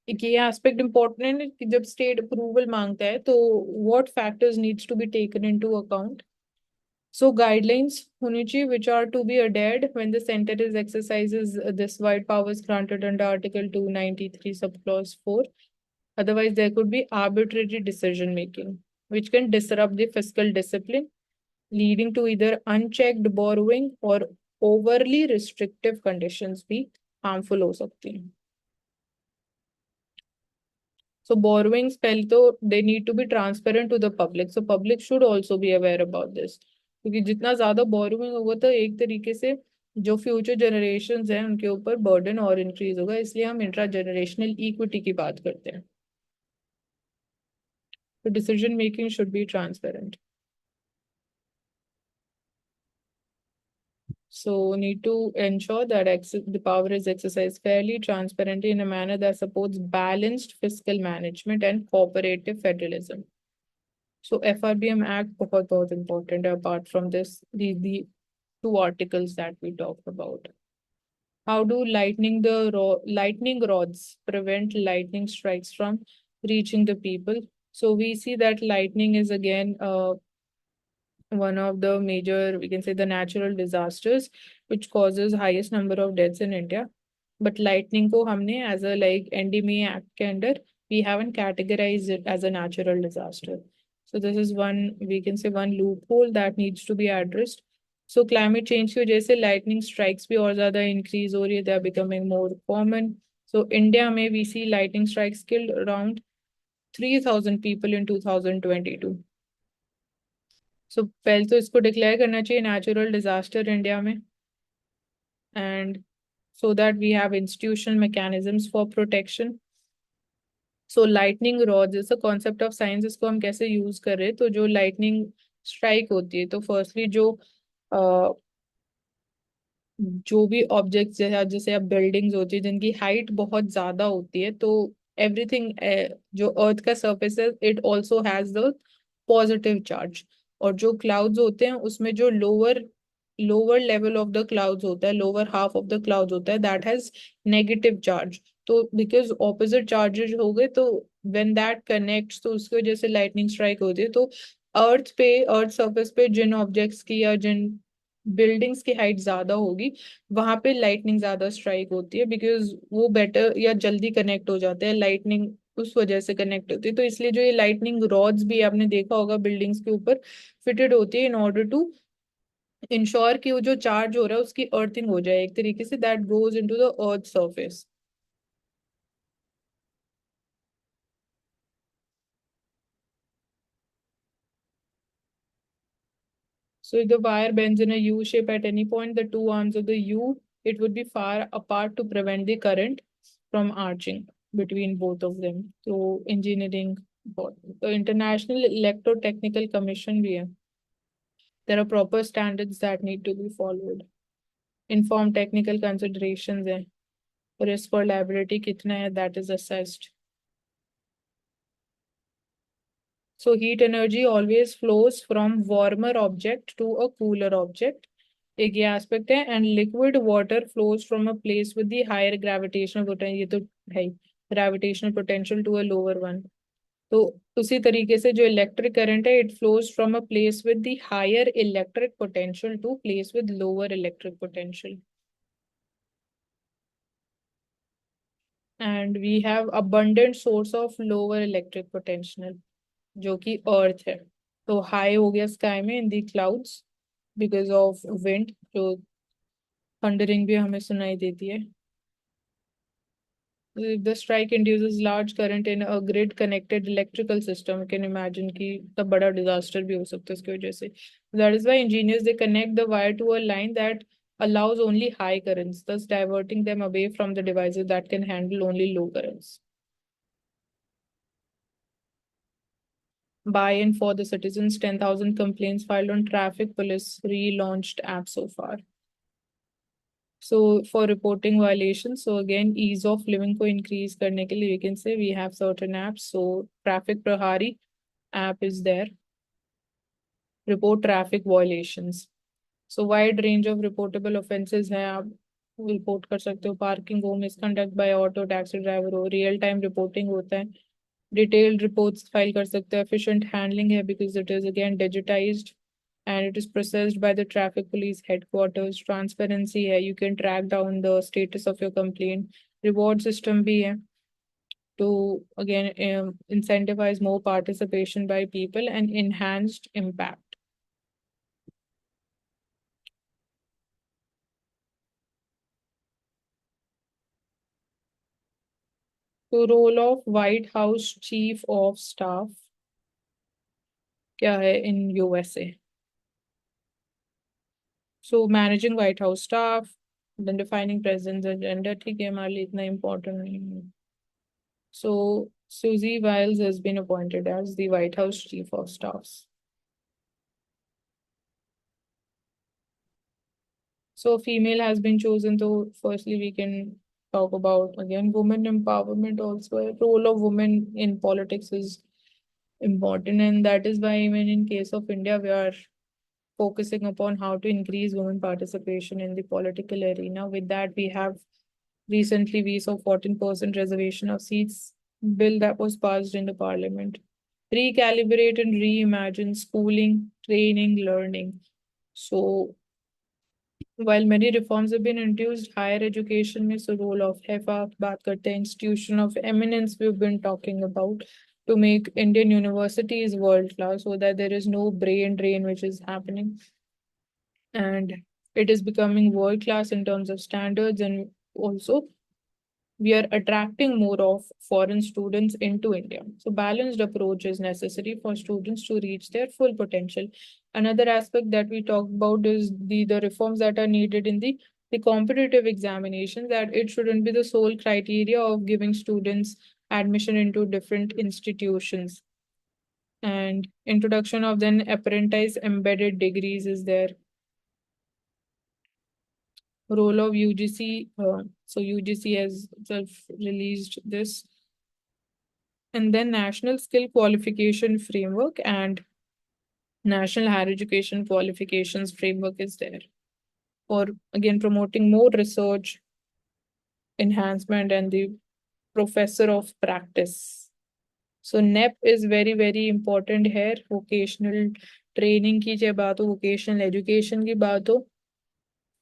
एक ये aspect important है कि जब state approval मांगता है तो what factors needs to be taken into account. So guidelines होनी चाहिए which are to be adhered when the center is exercises this wide powers granted under Article 293 subclause 4. Otherwise, there could be arbitrary decision making which can disrupt the fiscal discipline, leading to either unchecked borrowing or overly restrictive conditions भी harmful हो सकती हैं. So borrowings पहले तो they need to be transparent to the public. So public should also be aware about this. क्योंकि जितना ज्यादा borrowing होगा तो एक तरीके से जो फ्यूचर जनरेशन हैं उनके ऊपर बर्डन और इंक्रीज होगा, इसलिए हम इंट्रा जनरेशनल इक्विटी की बात करते हैं. तो decision making should be transparent. So need to ensure that the power is exercised fairly, transparently in a manner that supports balanced fiscal management and cooperative federalism. So FRBM Act बहुत important है, apart from this, the two articles that we talked about. How do lightning rods prevent lightning strikes from reaching the people? So we see that lightning is again one of the major, we can say, the natural disasters which causes highest number of deaths in India. But lightning को हमने as a like NDMA Act के अंदर we haven't categorized it as a natural disaster. So this is one, we can say, one loophole that needs to be addressed. So climate change की वजह से lightning strikes भी और ज़्यादा increase हो रही है, they are becoming more common. So India में we see lightning strikes killed around 3,000 people in 2022. सो पहले तो इसको डिक्लेयर करना चाहिए नेचुरल डिजास्टर इंडिया में, and so that we have institutional mechanisms for protection. So lightning rod जैसा concept of science, इसको हम कैसे यूज कर रहे हैं, तो जो लाइटनिंग स्ट्राइक होती है तो फर्स्टली जो भी ऑब्जेक्ट्स जैसे जैसे अब बिल्डिंग्स होती है जिनकी हाइट बहुत ज्यादा होती है, तो एवरीथिंग जो अर्थ का सरफेस है it also has the positive charge. और जो क्लाउड्स होते हैं उसमें जो lower lower level of the clouds होता है, lower half of the clouds होता है, दैट हैज नेगेटिव चार्ज. तो बिकॉज ऑपोजिट चार्जेस हो गए तो व्हेन दैट कनेक्ट्स तो उसकी वजह से लाइटनिंग स्ट्राइक होती है. तो अर्थ सरफेस पे जिन ऑब्जेक्ट्स की या जिन बिल्डिंग्स की हाइट ज्यादा होगी वहां पे लाइटनिंग ज्यादा स्ट्राइक होती है, बिकॉज वो बेटर या जल्दी कनेक्ट हो जाते हैं, लाइटनिंग उस वजह से कनेक्ट होती है. तो इसलिए जो ये लाइटनिंग रॉड्स भी आपने देखा होगा बिल्डिंग्स के ऊपर फिटेड होती है इन ऑर्डर टू इंश्योर कि वो जो चार्ज हो रहा है उसकी अर्थिंग हो जाए एक तरीके से, that goes into the earth surface. So if the wire bends in a U shape at any point, the two arms of the U, it would be far apart to prevent the current from arching between both of them. So engineering, the International Electrotechnical Commission भी है. There are proper standards that need to be followed. Informed technical considerations है. Risk for liability कितना है, that is assessed. So heat energy always flows from warmer object to a cooler object. एक ये aspect है. And liquid water flows from a place with the higher gravitational potential, ये तो है gravitational potential to a lower one. तो उसी तरीके से जो इलेक्ट्रिक करंट है it flows from a place with the higher electric potential to place with lower electric potential. And we have abundant source of lower electric potential जो कि अर्थ है. तो हाई हो गया स्काई में इन दी क्लाउड्स बिकॉज ऑफ विंड, जो thundering भी हमें सुनाई देती है. If the strike induces large current in a grid connected electrical system, you can imagine कि तब बड़ा disaster भी हो सकता है इसकी वजह से. That is why engineers they connect the wire to a line that allows only high currents, thus diverting them away from the devices that can handle only low currents. Buy-in for the citizens, 10,000 complaints filed on traffic police relaunched app so far. So for reporting violations, so again, ease of living को increase करने के लिए we can say we have certain apps. So Traffic Prahari app is there. Report traffic violations. So wide range of reportable offenses है, आप report कर सकते हो. Parking हो, misconduct by auto taxi driver हो, real time reporting होता है. Detailed reports file कर सकते हो. Efficient handling है because it is again digitized and it is processed by the traffic police headquarters. Transparency hai, you can track down the status of your complaint. Reward system bhi hai to again incentivize more participation by people and enhanced impact. तो role of White House chief of staff क्या है in USA? So managing White House staff, then defining president's agenda, ठीक है हमारे लिए इतना important नहीं है. So Susie Wiles has been appointed as the White House Chief of Staffs. So female has been chosen. So firstly, we can talk about again women empowerment. Also, a role of women in politics is important, and that is why even in case of India, we are focusing upon how to increase women participation in the political arena. With that, we have recently we saw 14% reservation of seats bill that was passed in the parliament. Recalibrate and reimagine schooling, training, learning. So while many reforms have been introduced, higher education is the role of HEFA, बात करते हैं institution of eminence we've been talking about to make Indian universities world class so that there is no brain drain which is happening and it is becoming world class in terms of standards and also we are attracting more of foreign students into India. So balanced approach is necessary for students to reach their full potential. Another aspect that we talk about is the reforms that are needed in the competitive examinations, that it shouldn't be the sole criteria of giving students admission into different institutions. And introduction of then apprentice embedded degrees is there. Role of UGC. So UGC has self-released this. And then National Skill Qualification Framework and National Higher Education Qualifications Framework is there for again promoting more research, enhancement, and the professor of practice. So NEP is very, very important here. Vocational training की जब बात हो, vocational education की बात हो,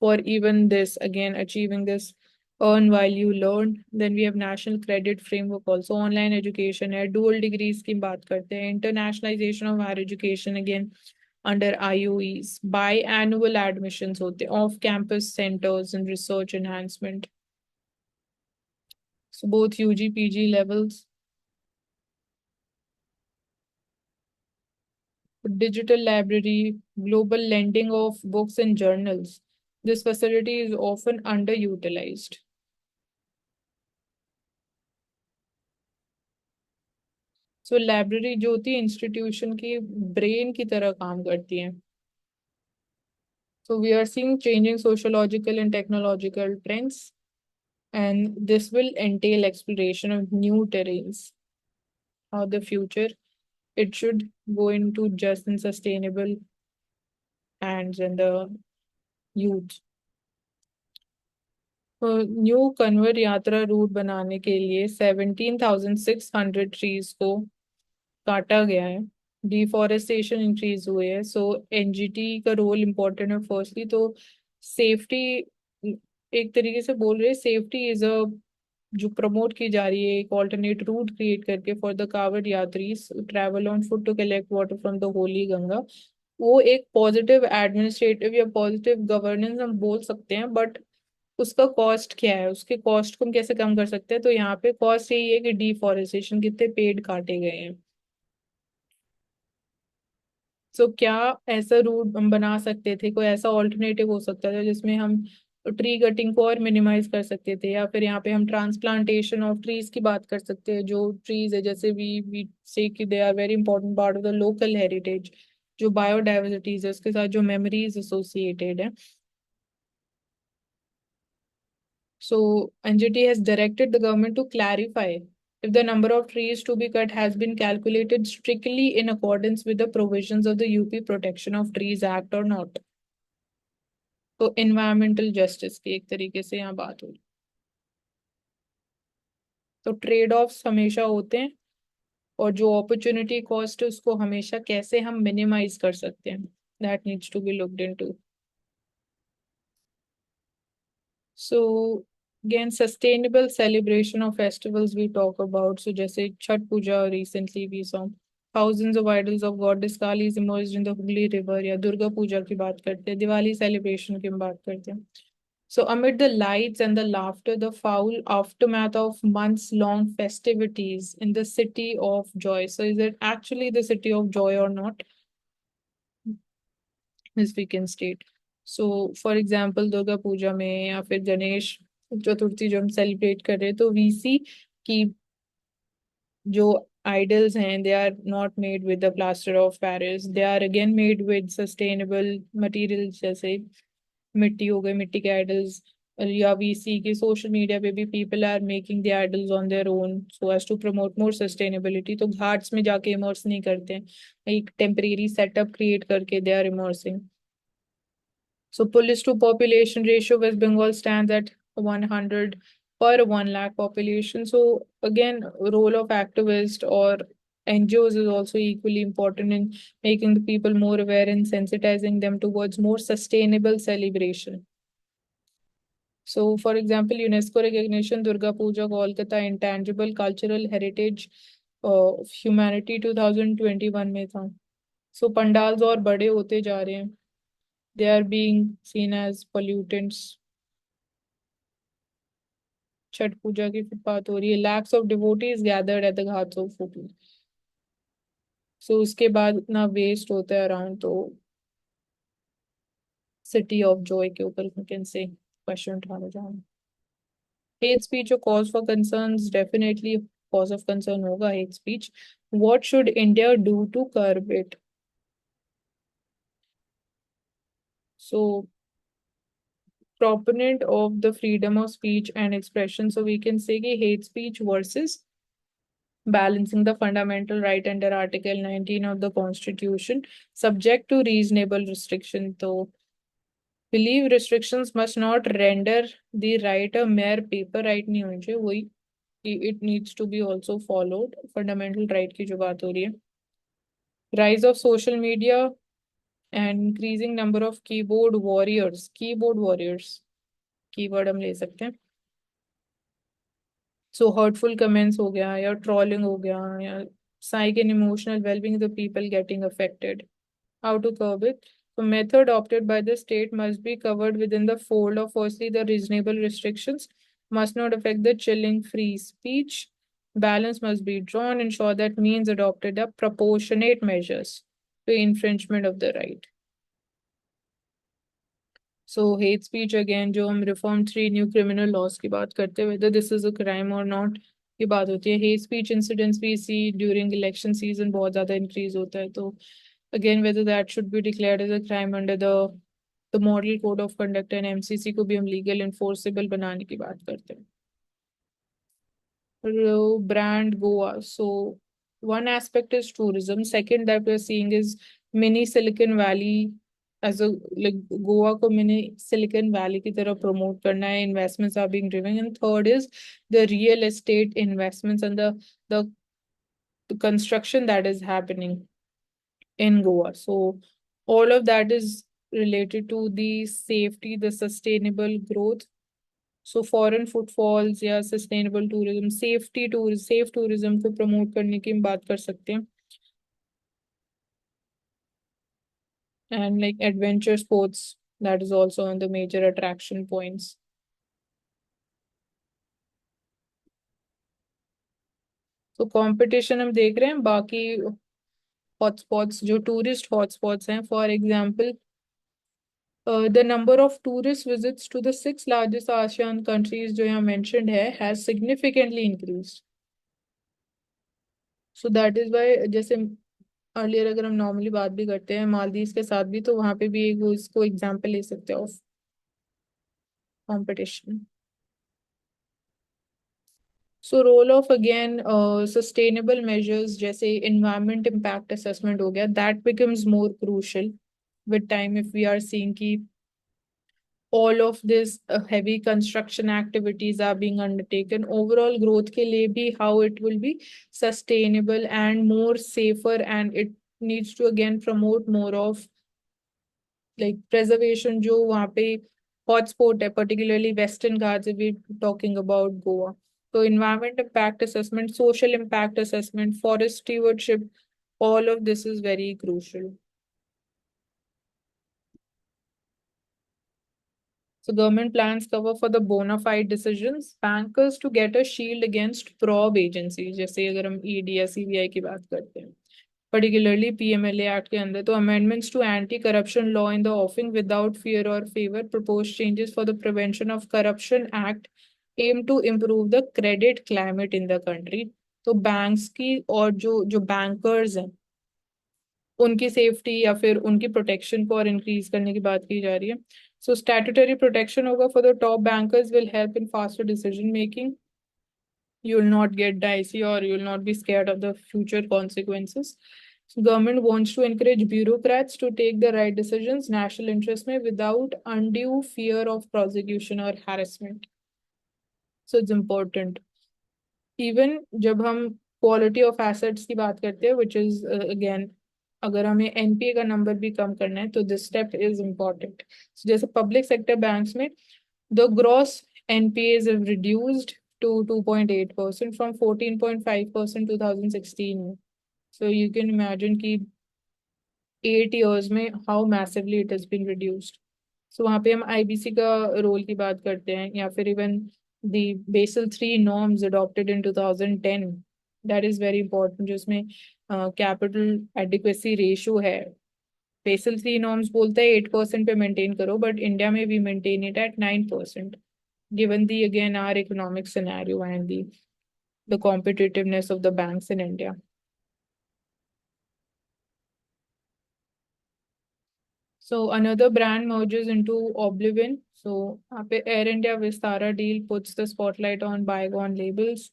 for even this, again, achieving this earn while you learn. Then we have national credit framework, also online education है, dual degrees की बात करते हैं, internationalization of higher education again under IOEs, biannual admissions होते हैं, off campus centers and research enhancement. So both UG PG levels. Digital library, global lending of books and journals. This facility is often underutilized. So library जो होती है institution की brain की तरह काम करती है. So we are seeing changing sociological and technological trends, and this will entail exploration of new terrains. How the future it should go into just and sustainable hands and the youth. New Kanwar यात्रा root बनाने के लिए 17,600 trees को काटा गया है. Deforestation increase हुए है. सो एनजीटी का रोल इम्पोर्टेंट है. फर्स्टली तो सेफ्टी एक तरीके से बोल रहे हैं, सेफ्टी इज अ जो प्रमोट की जा रही है एक ऑल्टरनेट रूट क्रिएट करके फॉर द कावड़ yatris travel on foot to collect water from the holy Ganga. वो एक पॉजिटिव एडमिनिस्ट्रेटिव या पॉजिटिव गवर्नेंस हम बोल सकते हैं, बट उसका कॉस्ट क्या है, उसके कॉस्ट को हम कैसे कम कर सकते हैं? तो यहाँ पे कॉस्ट यही है कि डिफॉरेस्टेशन, कितने पेड़ काटे गए हैं. सो क्या ऐसा रूट हम बना सकते थे, कोई ऐसा ऑल्टरनेटिव हो सकता था जिसमें हम ट्री कटिंग को और मिनिमाइज कर सकते थे, या फिर यहाँ पे हम ट्रांसप्लांटेशन ऑफ ट्रीज की बात कर सकते हैं. जो ट्रीज है जैसे वी से कि they are very important part of the local heritage, जो बायोडाइवर्सिटीज है उसके साथ जो मेमोरीज एसोसिएटेड है. So NGT has directed the government to clarify if the number of trees to be cut has been calculated strictly in accordance with the provisions of the UP Protection of Trees Act or not. तो environmental justice की एक तरीके से यहाँ बात हो रही. तो ट्रेड ऑफ्स हमेशा होते हैं और जो अपॉर्चुनिटी कॉस्ट है उसको हमेशा कैसे हम मिनिमाइज कर सकते हैं, that needs to be looked into. So again, sustainable celebration of festivals we talk about. So जैसे छठ पूजा recently we saw thousands of idols of goddess Kali is emerged in the Hooghly river, या दुर्गा पूजा की बात करते हैं, Diwali celebration की हम बात करते हैं. So, amid the lights and the laughter, the foul aftermath of months long festivities in the city of joy. So, is it actually the city of joy or not? As we can state. So, for example, Durga Puja में या फिर गणेश चतुर्थी जो हम celebrate कर रहे हैं तो we सी कि जो idols हैं they are not made with the plaster of Paris, they are again made with sustainable materials जैसे मिट्टी हो गई, मिट्टी के आइडल्स, या वी सी के सोशल मीडिया पे भी people are making the idols on their own so as to promote more sustainability. तो घाट्स में जाके इमर्स नहीं करते हैं, एक टेम्परेरी सेटअप क्रिएट करके they are immersing. So police to population ratio, West Bengal stands at 100 per 1 lakh population. So again, role of activist or NGOs is also equally important in making the people more aware and sensitizing them towards more sustainable celebration. So for example, UNESCO recognition Durga Puja Kolkata intangible cultural heritage of humanity 2021 में था। So pandals और बड़े होते जा रहे हैं, they are being seen as pollutants. Chhath पूजा की बात हो रही है, lakhs of devotees gathered at the ghats of fort. So उसके बाद इतना वेस्ट होता है अराउंड, तो सिटी ऑफ जॉय के ऊपर कैन से क्वेश्चन उठाना चाहूँ। हेट स्पीच और cause for concerns, definitely cause of concern होगा hate speech. What should India do to curb it? So proponent of the freedom of speech and expression, so we can say कि hate speech versus balancing the fundamental right under Article 19 of the Constitution, subject to reasonable restriction. So, believe restrictions must not render the right a mere paper right नहीं होनी चाहिए, वही it needs to be also followed. Fundamental right की जो बात हो रही है, rise of social media and increasing number of keyboard warriors keyword हम ले सकते हैं। सो हर्टफुल कमेंट्स हो गया या ट्रोलिंग हो गया या psych and emotional well-being of the people getting affected. How to curb it? The method adopted by the state must be covered within the fold of firstly the reasonable restrictions must not affect the chilling free speech. Balance must be drawn, ensure that means adopted are proportionate measures to infringement of the right. So hate speech again जो हम reform 3 new criminal laws की बात करते हैं whether this is a crime or not की बात होती है। hate speech incidents we see during election season बहुत ज़्यादा increase होता है, तो again whether that should be declared as a crime under the model code of conduct and MCC को भी हम legal enforceable बनाने की बात करते हैं। Brand Goa, so one aspect is tourism, second that we're seeing is mini Silicon Valley as a like Goa को mini Silicon Valley की तरह promote करना है, investments are being driven, and third is the real estate investments and the construction that is happening in Goa. So all of that is related to the safety, the sustainable growth. So foreign footfalls या sustainable tourism, safe tourism को promote करने की हम बात कर सकते हैं, and like adventure sports that is also on the major attraction points. तो कंपटीशन हम देख रहे हैं बाकी हॉटस्पॉट्स जो टूरिस्ट हॉटस्पॉट्स हैं, for example the number of tourist visits to the 6 largest ASEAN countries जो यहाँ mentioned है has significantly increased. So that is why जैसे अर्लियर अगर हम नॉर्मली बात भी करते हैं मालदीव के साथ भी, तो वहां पे भी एक इसको एग्जांपल ले सकते हैं of competition. So role of again sustainable measures जैसे इन्वायरमेंट इम्पैक्ट असेसमेंट हो गया, that becomes more crucial with time if we are seeing कि all of this heavy construction activities are being undertaken, overall growth के लिए भी how it will be sustainable and more safer, and it needs to again promote more of like preservation जो वहाँ पे hotspot है, particularly Western Ghats if we talking about Goa. So environment impact assessment, social impact assessment, forest stewardship, all of this is very crucial. So government plans cover for the bona fide decisions, bankers to get a shield against probe agencies, जैसे अगर हम ED या CBI की बात करते हैं, particularly PMLA Act के अंदर, तो amendments to anti-corruption law in the offing without fear or favor, proposed changes for the Prevention of Corruption Act aim to improve the credit climate in the country. तो banks की और जो जो bankers हैं उनकी सेफ्टी या फिर उनकी प्रोटेक्शन को और इंक्रीज करने की बात की जा रही है. सो स्टैट्यूटरी प्रोटेक्शन होगा for the top bankers will help in faster decision making. You will not get dicey or you will not be scared of the future consequences. So government wants to encourage bureaucrats to take the right decisions, national interest में, without undue fear of prosecution or harassment. So it's important. Even जब हम quality of assets की बात करते हैं, which is again, अगर हमें NPA का नंबर भी कम करना है तो दिस स्टेप इज इम्पोर्टेंट. जैसे पब्लिक सेक्टर बैंक्स में the gross NPAs have reduced to 2.8% from 14.5% 2016. So you can imagine कि 8 years में how massively it has been reduced. So वहाँ पे हम IBC का रोल की बात करते हैं, या फिर even the Basel III norms adopted in 2010. That is very important, जिसमें capital adequacy ratio है. Basel III norms बोलता है 8% पे मेंटेन करो, बट इंडिया में we maintain it at 9%, given the again our economic scenario and the competitiveness of the banks in India. So another brand merges into Oblivion. So Air India Vistara deal puts the spotlight on bygone labels.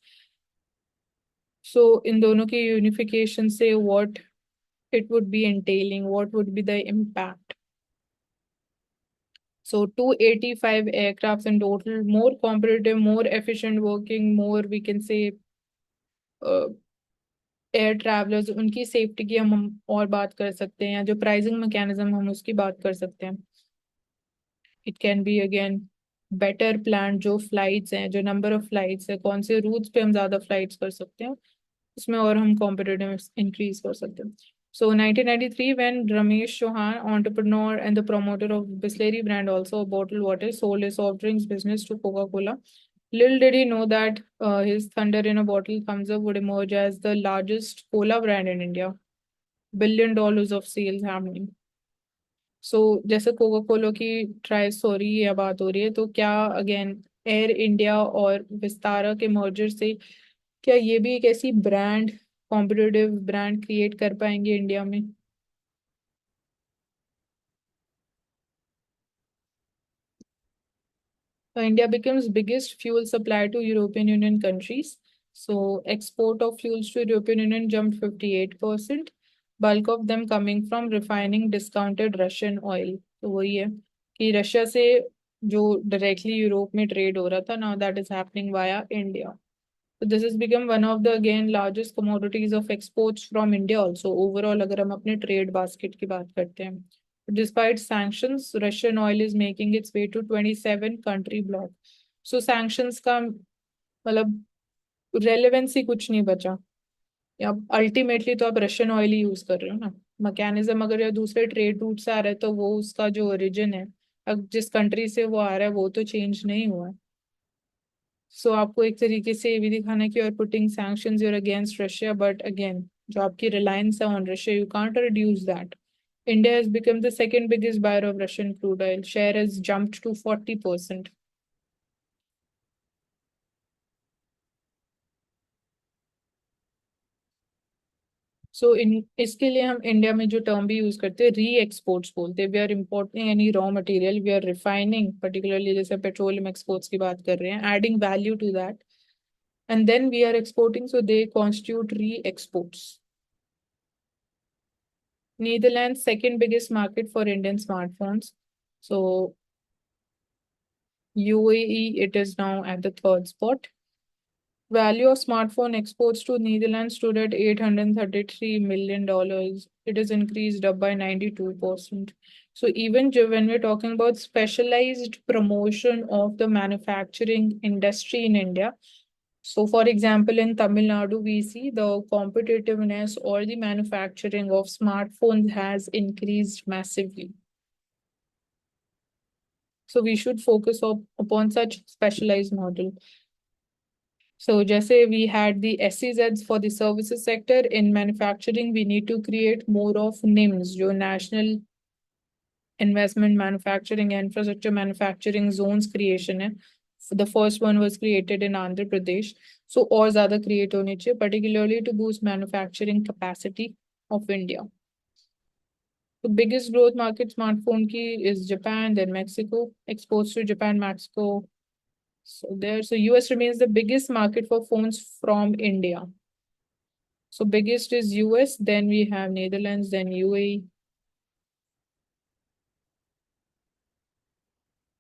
So in दोनों की unification से what it would be entailing, what would be the impact? So 285 aircrafts in total, more competitive, more efficient working, more we can say air travellers, उनकी safety की हम और बात कर सकते हैं, या जो प्राइसिंग मैकेनिज्म हम उसकी बात कर सकते हैं. It can be again better plan, जो फ्लाइट्स हैं, जो नंबर ऑफ फ्लाइट्स है, कौन से रूट्स पे हम ज्यादा फ्लाइट्स कर सकते हैं, उसमें और हम कॉम्पिटिटिवनेस इंक्रीज कर सकते हैं. So 1993, when Ramesh Chauhan, entrepreneur and the promoter of Bisleri brand, also a bottled water, sold his soft drinks business to Coca-Cola. Little did he know that his Thunder in a Bottle Thumbs Up would emerge as the largest cola brand in India. $1 billion of sales happening. So जैसे Coca Cola की try sorry ये बात हो रही है, तो क्या again air India और विस्तारा के मर्जर से क्या ये भी एक ऐसी ब्रांड, कॉम्पिटिटिव ब्रांड क्रिएट कर पाएंगे इंडिया में? India becomes biggest fuel supplier to European Union countries. So export of fuels to European Union jumped 58%. Bulk of them coming from refining discounted Russian oil. तो वही है कि Russia से जो directly Europe में ट्रेड हो रहा था, now that is happening via India. So this has become one of the again largest commodities of exports from India also. Overall अगर हम अपने trade basket की बात करते हैं, despite sanctions, Russian oil is making its way to 27 country block. So sanctions का मतलब relevance ही कुछ नहीं बचा. या अल्टीमेटली तो आप रशियन ऑयल ही यूज कर रहे हो ना. मैकेनिज्म अगर या दूसरे ट्रेड रूट से आ रहा है तो वो उसका जो ओरिजिन है, अब जिस कंट्री से वो आ रहा है वो तो चेंज नहीं हुआ है. सो आपको एक तरीके से ये भी दिखाना है कि you're putting sanctions, you're against Russia, but again जो आपकी reliance है on Russia, you can't reduce that. India has become the second biggest buyer of Russian crude oil. Share has jumped to 40%. सो इन इसके लिए हम इंडिया में जो term भी use करते हैं, री एक्सपोर्ट्स बोलते हैं. We are importing any raw material, we are refining, particularly जैसे पेट्रोलियम एक्सपोर्ट्स की बात कर रहे हैं, adding value to that, and then we are exporting, so they constitute reexports. Netherlands, second biggest market for Indian smartphones. So UAE, it is now at the third spot. Value of smartphone exports to Netherlands stood at $833 million. It has increased up by 92%. So even when we're talking about specialized promotion of the manufacturing industry in India, so for example, in Tamil Nadu, we see the competitiveness or the manufacturing of smartphones has increased massively. So we should focus upon such specialized model. So जैसे we had the SEZs for the services sector, in manufacturing we need to create more of NIMS, जो National Investment Manufacturing Infrastructure Manufacturing Zones creation है. The first one was created in Andhra Pradesh. So और ज़्यादा create होने चाहिए, particularly to boost manufacturing capacity of India. The biggest growth market smartphone की is Japan, then Mexico. Exports to Japan, Mexico. So US remains the biggest market for phones from India. So biggest is US, then we have Netherlands, then UAE.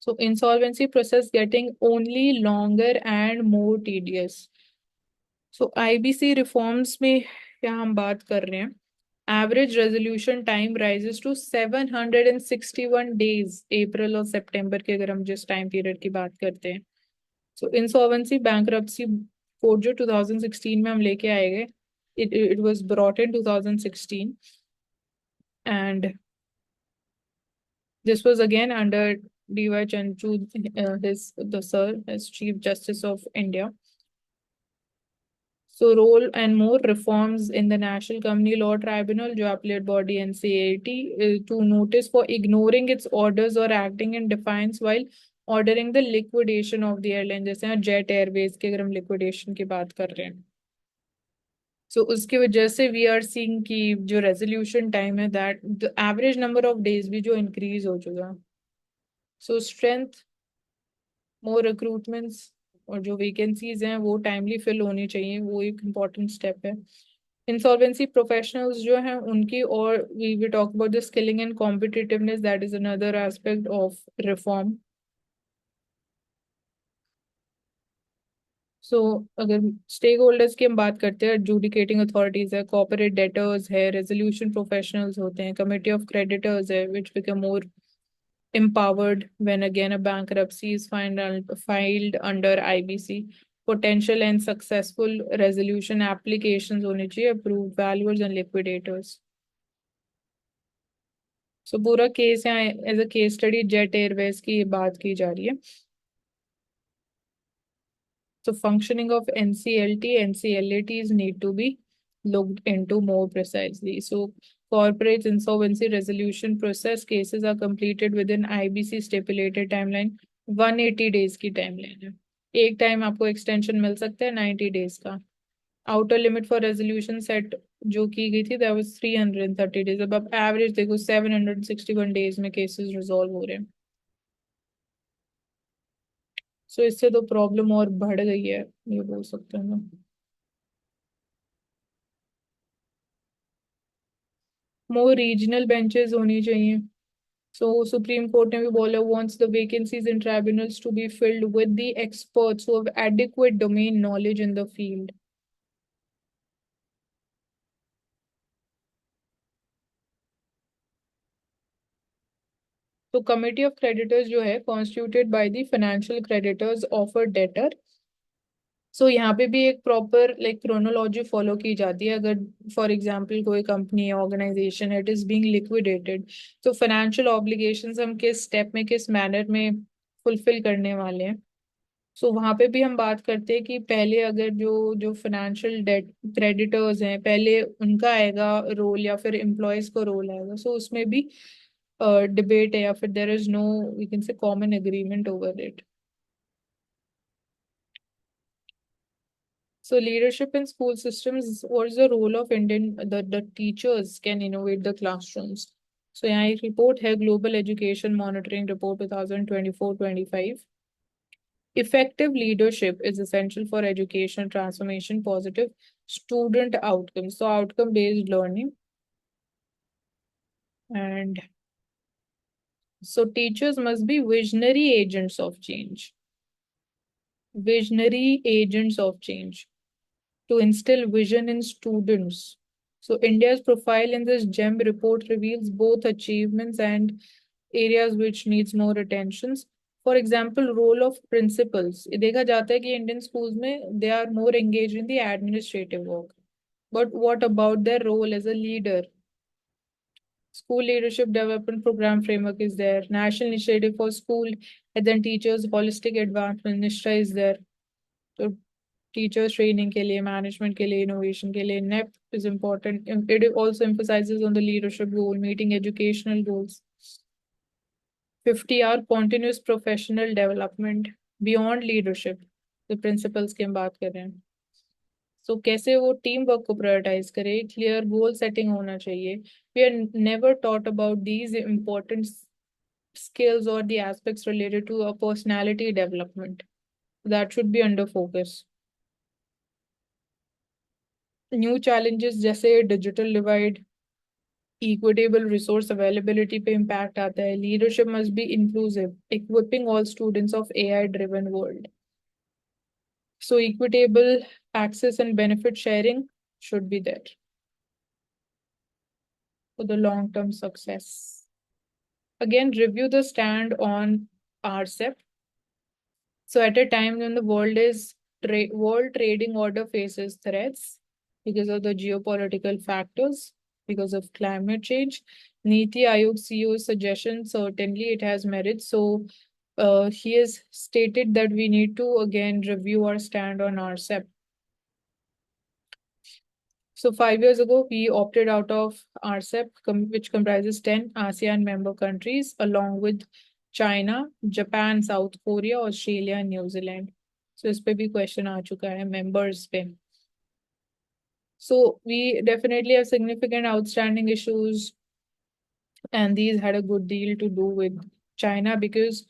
So insolvency process getting only longer and more tedious. So IBC reforms में क्या हम बात कर रहे हैं? Average resolution time rises to 761 days, April और September के अगर हम जिस time period की बात करते हैं. So insolvency bankruptcy code जो 2016 में हम लेके आए गए, it was brought in 2016, and this was again under D.Y. Chanchud, the sir, as Chief Justice of India. So role and more reforms in the National Company Law Tribunal, जो appellate body NCLT, to notice for ignoring its orders or acting in defiance while ordering the liquidation of the airline. जैसे Jet Airways के अगर हम liquidation की बात कर रहे हैं, so उसकी वजह से we are seeing कि जो resolution time है, that the average number of days भी जो increase हो चुका है. So strength, more recruitments, और जो वैकेंसीज हैं वो टाइमली फिल होनी चाहिए, वो एक इम्पॉर्टेंट स्टेप है. इंसॉल्वेंसी प्रोफेशनल्स जो हैं उनकी, और we will talk about the skilling and competitiveness, that is another aspect of reform. So अगर स्टेक होल्डर्स की हम बात करते हैं, एडजुडिकेटिंग अथॉरिटीज है, कॉर्पोरेट डेटर्स है, रेजोल्यूशन प्रोफेशनल्स होते हैं, कमिटी ऑफ क्रेडिटर्स है, which become more empowered when again a bankruptcy is filed under IBC. Potential and successful resolution applications होने चाहिए, approved valuers and liquidators. So पूरा case यहाँ as a case study Jet Airways की बात की जा रही है. So functioning of NCLT, NCLATs need to be looked into more precisely. So corporate insolvency resolution process cases are completed within IBC stipulated timeline. 180 days की timeline है. एक time आपको एक्सटेंशन मिल सकता है 90 days का. Outer limit for resolution set जो की गई थी दैट वाज 330 days. अब आप एवरेज देखो 761 days में केसेस रिजॉल्व हो रहे हैं. सो इससे तो प्रॉब्लम और बढ़ गई है, ये बोल सकते हैं ना. मोर रीजनल बेंचेस होनी चाहिए. सो सुप्रीम कोर्ट ने भी बोला, wants the vacancies in tribunals to be filled with the experts who have adequate domain knowledge in the field. तो कमिटी ऑफ क्रेडिटर्स जो है constituted by the financial creditors of a debtor. So यहाँ पे भी एक proper like chronology follow की जाती है. अगर फॉर एग्जांपल कोई कंपनी या organisation it is being liquidated, तो फाइनेंशियल ऑब्लिगेशंस हम किस स्टेप में किस मैनर में फुलफिल करने वाले हैं. सो वहां पे भी हम बात करते हैं कि पहले अगर जो जो फाइनेंशियल डेट क्रेडिटर्स हैं पहले उनका आएगा रोल या फिर एम्प्लॉयज का रोल आएगा. सो उसमें भी डिबेट है या फिर there is no we can say common agreement over it. So leadership in school systems, what is the role of Indian, the teachers can innovate the classrooms. So यहाँ एक report है Global Education Monitoring Report 2024-25. Effective leadership is essential for education transformation, positive student outcomes. So outcome based learning. And so teachers must be visionary agents of change. Visionary agents of change to instill vision in students. So India's profile in this GEM report reveals both achievements and areas which needs more attentions. For example, role of principals. ये देखा जाता है कि Indian schools में they are more engaged in the administrative work. But what about their role as a leader? School Leadership Development Program Framework is there. National Initiative for School and then Teachers Holistic Advancement NISHA is there. So teachers training के लिए, management के लिए, innovation के लिए, NEP is important. It also emphasizes on the leadership goal, meeting educational goals. 50 hour continuous professional development beyond leadership. The principles की हम बात कर रहे हैं. So कैसे वो टीम वर्क को प्रायोरिटाइज करे, क्लियर गोल सेटिंग होना चाहिए. We are never taught about these important skills or the aspects related to a personality development. That should be under focus. New challenges जैसे digital divide, equitable resource availability पे impact आता है. Leadership must be inclusive, equipping all students of AI driven world. So equitable access and benefit sharing should be there for the long-term success. Again, review the stand on RCEP. So at a time when the world trading order faces threats because of the geopolitical factors, because of climate change, Niti Aayog CEO's suggestion, certainly it has merit. So he has stated that we need to again review our stand on RCEP. So 5 years ago, we opted out of RCEP, which comprises 10 ASEAN member countries, along with China, Japan, South Korea, Australia, and New Zealand. So इस पे भी question आ चुका है members पे. So we definitely have significant outstanding issues, and these had a good deal to do with China because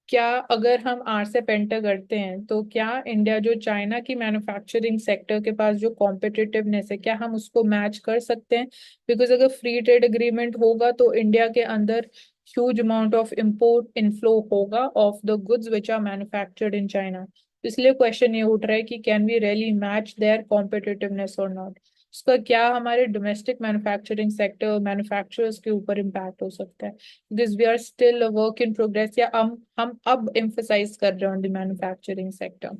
क्या अगर हम RCEP enter करते हैं तो क्या इंडिया जो चाइना की मैन्युफैक्चरिंग सेक्टर के पास जो कॉम्पिटिटिवनेस है क्या हम उसको मैच कर सकते हैं. बिकॉज अगर फ्री ट्रेड एग्रीमेंट होगा तो इंडिया के अंदर huge amount of import inflow होगा of the goods which are manufactured in China. इसलिए क्वेश्चन ये उठ रहा है कि can we really match their competitiveness और नॉट. उसका क्या हमारे डोमेस्टिक मैन्युफैक्चरिंग सेक्टर मैन्युफैक्चरर्स के ऊपर इम्पैक्ट हो सकता है. Because we are still a work in progress या हम अब एम्फसाइज कर रहे हैं ऑन द मैन्युफैक्चरिंग सेक्टर.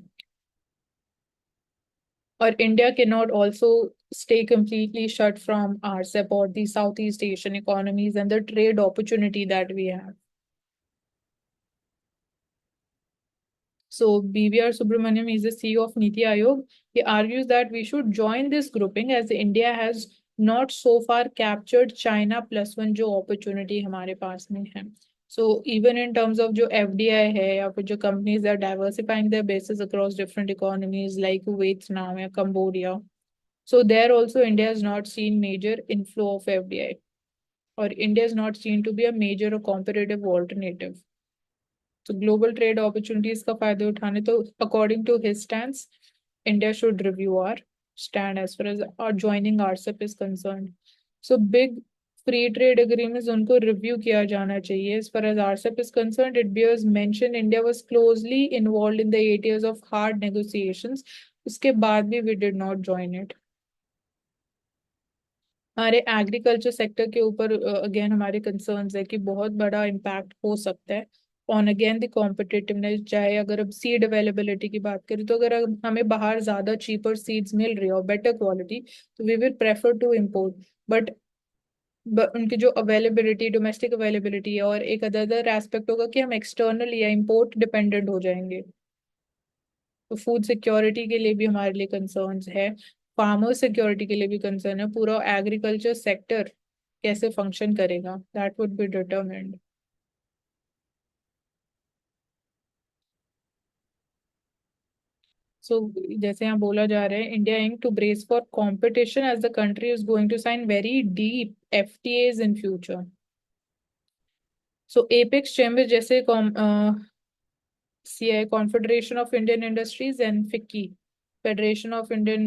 और India can not also stay completely shut from RCEP or the Southeast Asian economies and the trade opportunity that we have. So BVR Subramaniam is the CEO of Niti Aayog. He argues that we should join this grouping as India has not so far captured China +1 जो opportunity हमारे पास में है. So even in terms of जो FDI है या फिर जो companies are diversifying their bases across different economies like Vietnam या Cambodia. So there also India has not seen major inflow of FDI, or India is not seen to be a major or competitive alternative. So global trade opportunities का फायदा उठाने तो according to his stance, India should review our stand as far as our joining RCEP is concerned. So big free trade agreements उनको review किया जाना चाहिए. As far as RCEP is concerned, it bears mention India was closely involved in the 8 years of hard negotiations. उसके बाद भी we did not join it. हमारे agriculture sector के ऊपर अगेन हमारे कंसर्न्स है कि बहुत बड़ा इम्पैक्ट हो सकता है ऑन अगेन द कॉम्पिटिटिवनेस. चाहे अगर अब सीड अवेलेबिलिटी की बात करें तो अगर हमें बाहर ज्यादा चीपर सीड्स मिल रही है और बेटर क्वालिटी तो we will prefer to import. But उनकी जो अवेलेबिलिटी डोमेस्टिक अवेलेबिलिटी है और एक अदर एस्पेक्ट होगा कि हम एक्सटर्नल या इम्पोर्ट डिपेंडेंट हो जाएंगे. तो फूड सिक्योरिटी के लिए भी हमारे लिए कंसर्न्स है, फार्मर सिक्योरिटी के लिए भी कंसर्न है. पूरा एग्रीकल्चर सेक्टर कैसे फंक्शन करेगा, that would be determined. So जैसे यहाँ बोला जा रहा है India eyeing to brace for competition as the country is going to sign very deep FTAs in future. So apex chamber जैसे CI Confederation of Indian Industries and FICCI Federation of Indian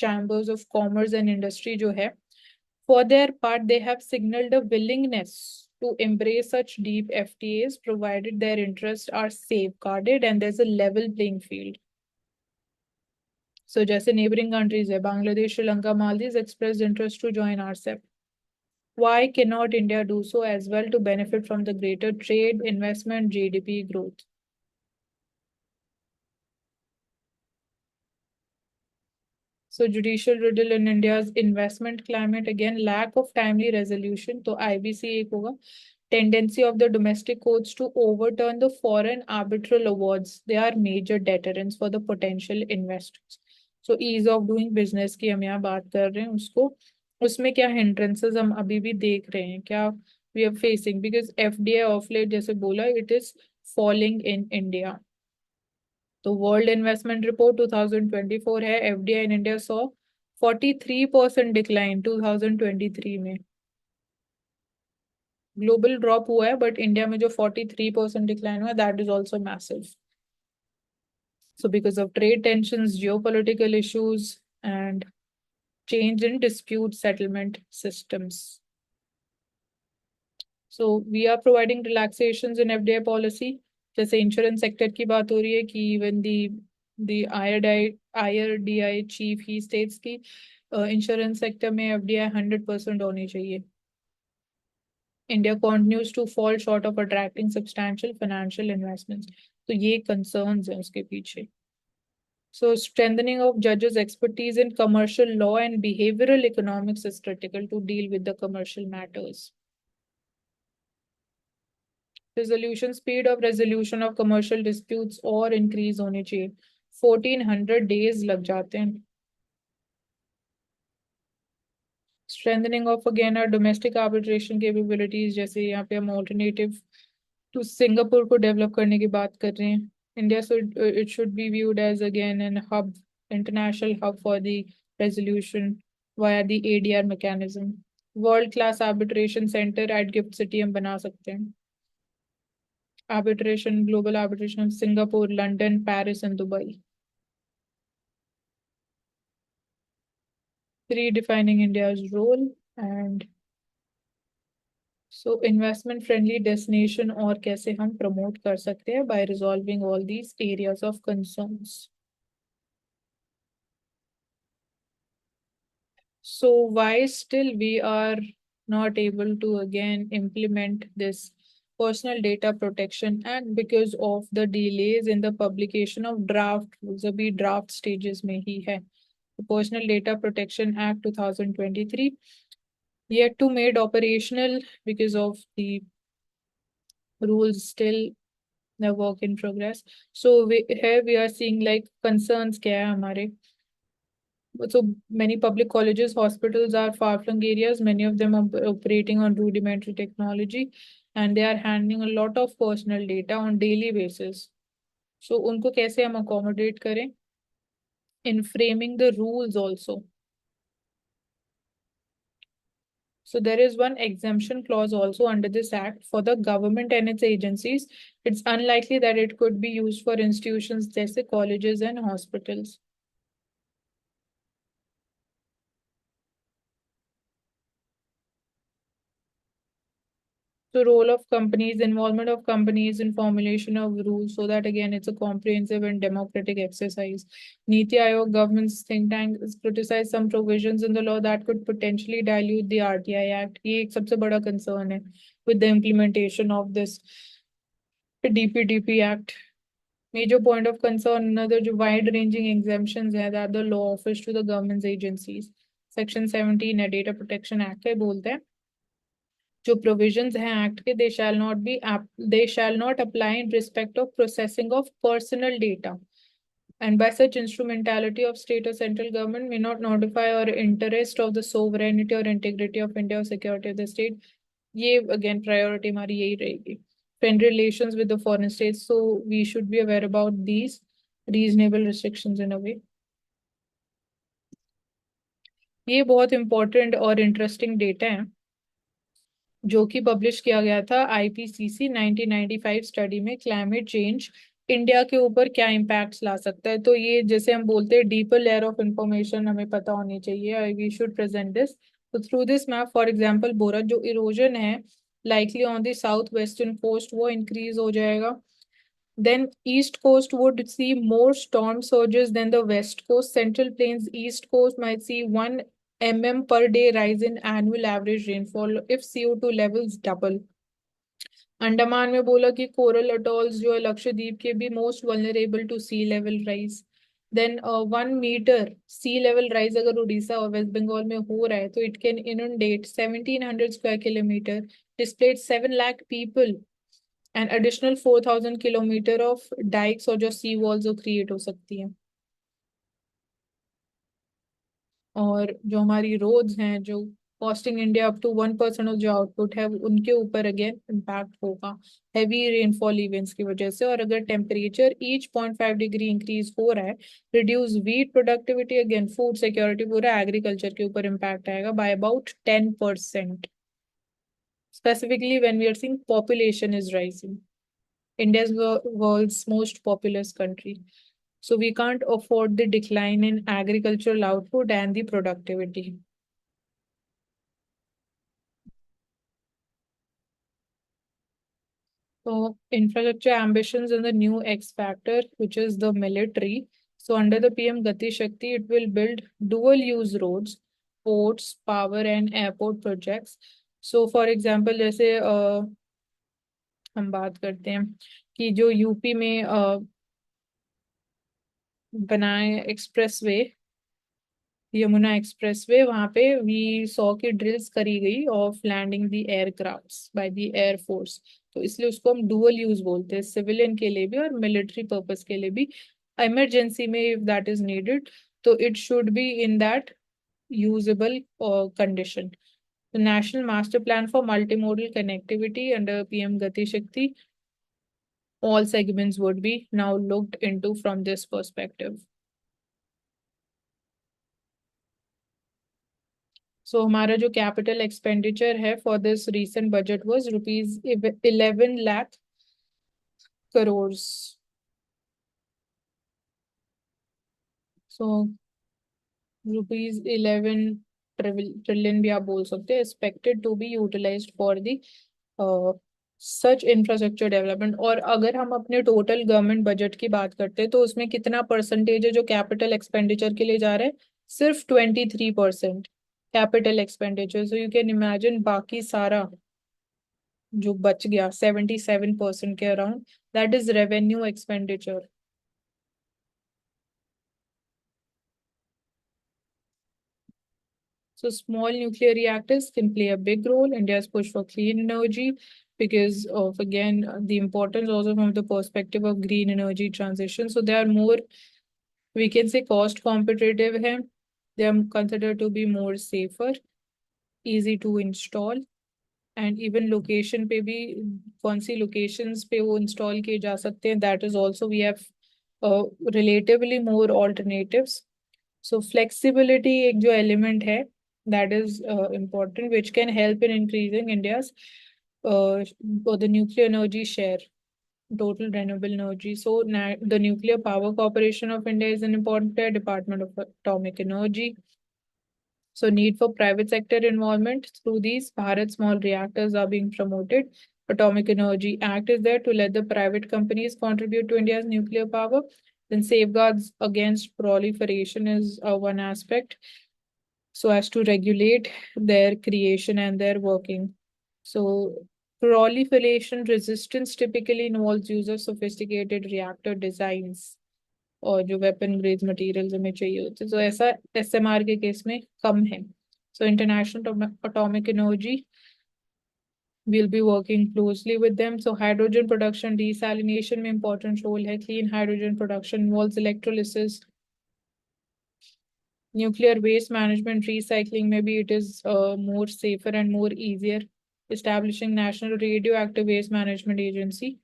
Chambers of Commerce and Industry जो है, for their part they have signaled a willingness to embrace such deep FTAs provided their interests are safeguarded and there's a level playing field. So जैसे neighboring countries है Bangladesh, Sri Lanka, Maldives expressed interest to join RCEP. Why cannot India do so as well to benefit from the greater trade, investment, GDP growth? So judicial riddle in India's investment climate, again, lack of timely resolution. तो IBC एक होगा. Tendency of the domestic courts to overturn the foreign arbitral awards. They are major deterrents for the potential investors. So ease of doing business की हम यहाँ बात कर रहे हैं उसको. उसमें क्या hindrances हम अभी भी देख रहे हैं क्या we are facing, because FDI of late जैसे बोला it is falling in India. तो वर्ल्ड इन्वेस्टमेंट रिपोर्ट 2024 है. FDI in India saw 43% decline 2023 में. ग्लोबल ड्रॉप हुआ है बट इंडिया में जो 43% डिक्लाइन हुआ that is also massive. So because of trade tensions, geopolitical issues and change in dispute settlement systems. So we are providing relaxations in FDI policy. जैसे insurance sector की बात हो रही है कि even the IRDI chief he states कि insurance sector में FDI 100% होनी चाहिए. India continues to fall short of attracting substantial financial investments. तो ये concerns हैं उसके पीछे. So strengthening of judges' expertise in commercial law and behavioral economics is critical to deal with the commercial matters. Resolution speed of resolution of commercial disputes और increase होनी चाहिए. 1400 days लग जाते हैं. Strengthening of again our domestic arbitration capabilities, जैसे यहाँ पे हम alternative to Singapore को develop करने की बात कर रहे हैं. India should be viewed as again an hub, international hub for the resolution via the ADR mechanism. World class arbitration center at GIFT City हम बना सकते हैं. Arbitration, global arbitration of Singapore, London, Paris, and Dubai. Redefining India's role and so investment friendly destination और कैसे हम promote कर सकते हैं by resolving all these areas of concerns. So why still we are not able to again implement this personal data protection act? Because of the delays in the publication of draft rules. अभी draft stages में ही है. The Personal Data Protection Act 2023 yet to made operational because of the rules still the work in progress. So here we are seeing like concerns क्या है हमारे. So many public colleges, hospitals are far-flung areas. Many of them are operating on rudimentary technology and they are handling a lot of personal data on daily basis. So उनको कैसे हम accommodate करें in framing the rules also. So there is one exemption clause also under this act for the government and its agencies. It's unlikely that it could be used for institutions जैसे colleges and hospitals. So role of companies, involvement of companies in formulation of rules so that again it's a comprehensive and democratic exercise. Niti Aayog government's think tank has criticized some provisions in the law that could potentially dilute the RTI Act. ये एक सबसे बड़ा concern है with the implementation of this DPDP Act. Major point of concern, another wide-ranging exemptions है that the law offers to the government's agencies. Section 17 है Data Protection Act है बोलते हैं जो provisions हैं act के they shall not apply in respect of processing of personal data and by such instrumentality of state or central government may not notify or interest of the sovereignty or integrity of India or security of the state. ये again priority हमारी यही रहेगी. Friend relations with the foreign states, so we should be aware about these reasonable restrictions in a way. ये बहुत important और interesting data है जो कि पब्लिश किया गया था IPCC 1995 स्टडी में क्लाइमेट चेंज इंडिया के ऊपर क्या इम्पैक्ट्स ला सकता है. तो ये जैसे हम बोलते हैं डीपर लेयर ऑफ इंफॉर्मेशन हमें पता होनी चाहिए. We should present this. तो through this map for example बोरा जो इरोजन है likely on the south western coast वो इंक्रीज हो जाएगा. Then East Coast would see more storm surges than the West Coast. Central Plains East Coast might see 1 mm per day rise in annual average rainfall if CO2 levels double. Andaman में बोला कि coral atolls जो है लक्षद्वीप के भी most vulnerable to sea level rise. Then 1 metre sea level rise अगर उड़ीसा और waste Bengal में हो रहा है तो it can inundate 1700 square kilometre, displace 7 lakh people and additional 4000 kilometre of dykes और जो सी वॉल्स जो क्रिएट हो सकती हैं। और जो हमारी रोड्स हैं जो costing India up to 1% of जो आउटपुट है उनके ऊपर अगेन इम्पैक्ट होगा हैवी रेनफॉल इवेंट्स की वजह से। और अगर टेम्परेचर ईच 0.5 डिग्री इंक्रीज हो रहा है, reduce wheat productivity, again food security, पूरा एग्रीकल्चर के ऊपर इम्पैक्ट आएगा by about 10%। Specifically when we are seeing population is rising, India is world's most populous country. So we can't afford the decline in agricultural output and the productivity. So infrastructure ambitions and the new X factor, which is the military. So under the PM Gati Shakti, it will build dual use roads, ports, power and airport projects. So for example, जैसे हम बात करते हैं कि जो UP में बनाए expressway, Yamuna expressway, वहां पे वी सॉ की ड्रिल्स करी गई of landing the aircrafts by the air force. तो इसलिए उसको हम डुअल यूज बोलते हैं, सिविलियन के लिए भी और मिलिट्री पर्पस के लिए भी। इमरजेंसी में इफ दैट इज नीडेड तो it should be in that usable condition. The National Master Plan for Multimodal Connectivity under PM Gati Shakti, all segments would be now looked into from this perspective. So हमारा जो capital expenditure है for this recent budget was ₹11 lakh crores। So ₹11 trillion भी आप बोल सकते हैं, expected to be utilised for the such infrastructure development. और अगर हम अपने टोटल गवर्नमेंट बजट की बात करते हैं तो उसमें कितना परसेंटेज है जो कैपिटल एक्सपेंडिचर के लिए जा रहा है? सिर्फ 23% capital expenditure. So you can imagine बाकी सारा जो बच गया 77% के around, that is revenue expenditure. So small nuclear reactors can play a big role. India's push for clean energy because of again the importance also from the perspective of green energy transition. So they are more, we can say, cost competitive है. They are considered to be more safer, easy to install, and even location पे भी कौन सी locations पे वो install किए जा सकते हैं, that is also we have relatively more alternatives. So flexibility एक जो एलिमेंट है that is important which can help in increasing India's the nuclear energy share, total renewable energy. So the Nuclear Power Corporation of India is an important player, Department of Atomic Energy. So need for private sector involvement through these Bharat small reactors are being promoted. Atomic Energy Act is there to let the private companies contribute to India's nuclear power. Then safeguards against proliferation is one aspect, so as to regulate their creation and their working. So proliferation resistance typically involves use of sophisticated reactor designs और जो weapon grade materials हमें चाहिए होते हैं, तो ऐसा ASMR के case में कम है। So international atomic energy we'll be working closely with them. So hydrogen production desalination में important role है, clean hydrogen production involves electrolysis, nuclear waste management recycling, maybe it is more safer and more easier. Establishing national radioactive waste management agency,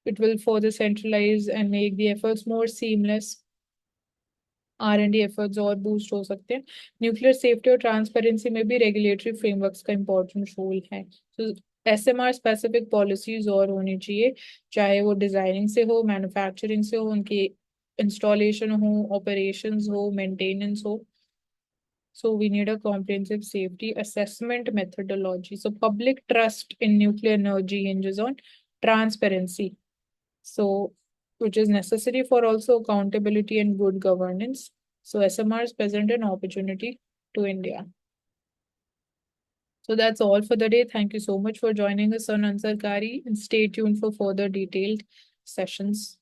it will further centralize and make the efforts more seamless. R&D efforts और boost हो सकते हैं। Nuclear safety और transparency में भी regulatory frameworks का important role है। तो एसएमआर स्पेसिफिक पॉलिसीज और होनी चाहिए, चाहे वो डिजाइनिंग से हो, मैन्युफैक्चरिंग से हो, उनकी इंस्टॉलेशन हो, ऑपरेशंस हो, मेंटेनेंस हो। So we need a comprehensive safety assessment methodology. So public trust in nuclear energy hinges on transparency. So which is necessary for also accountability and good governance. So SMRs present an opportunity to India. So that's all for the day. Thank you so much for joining us on Ansarkari, and stay tuned for further detailed sessions.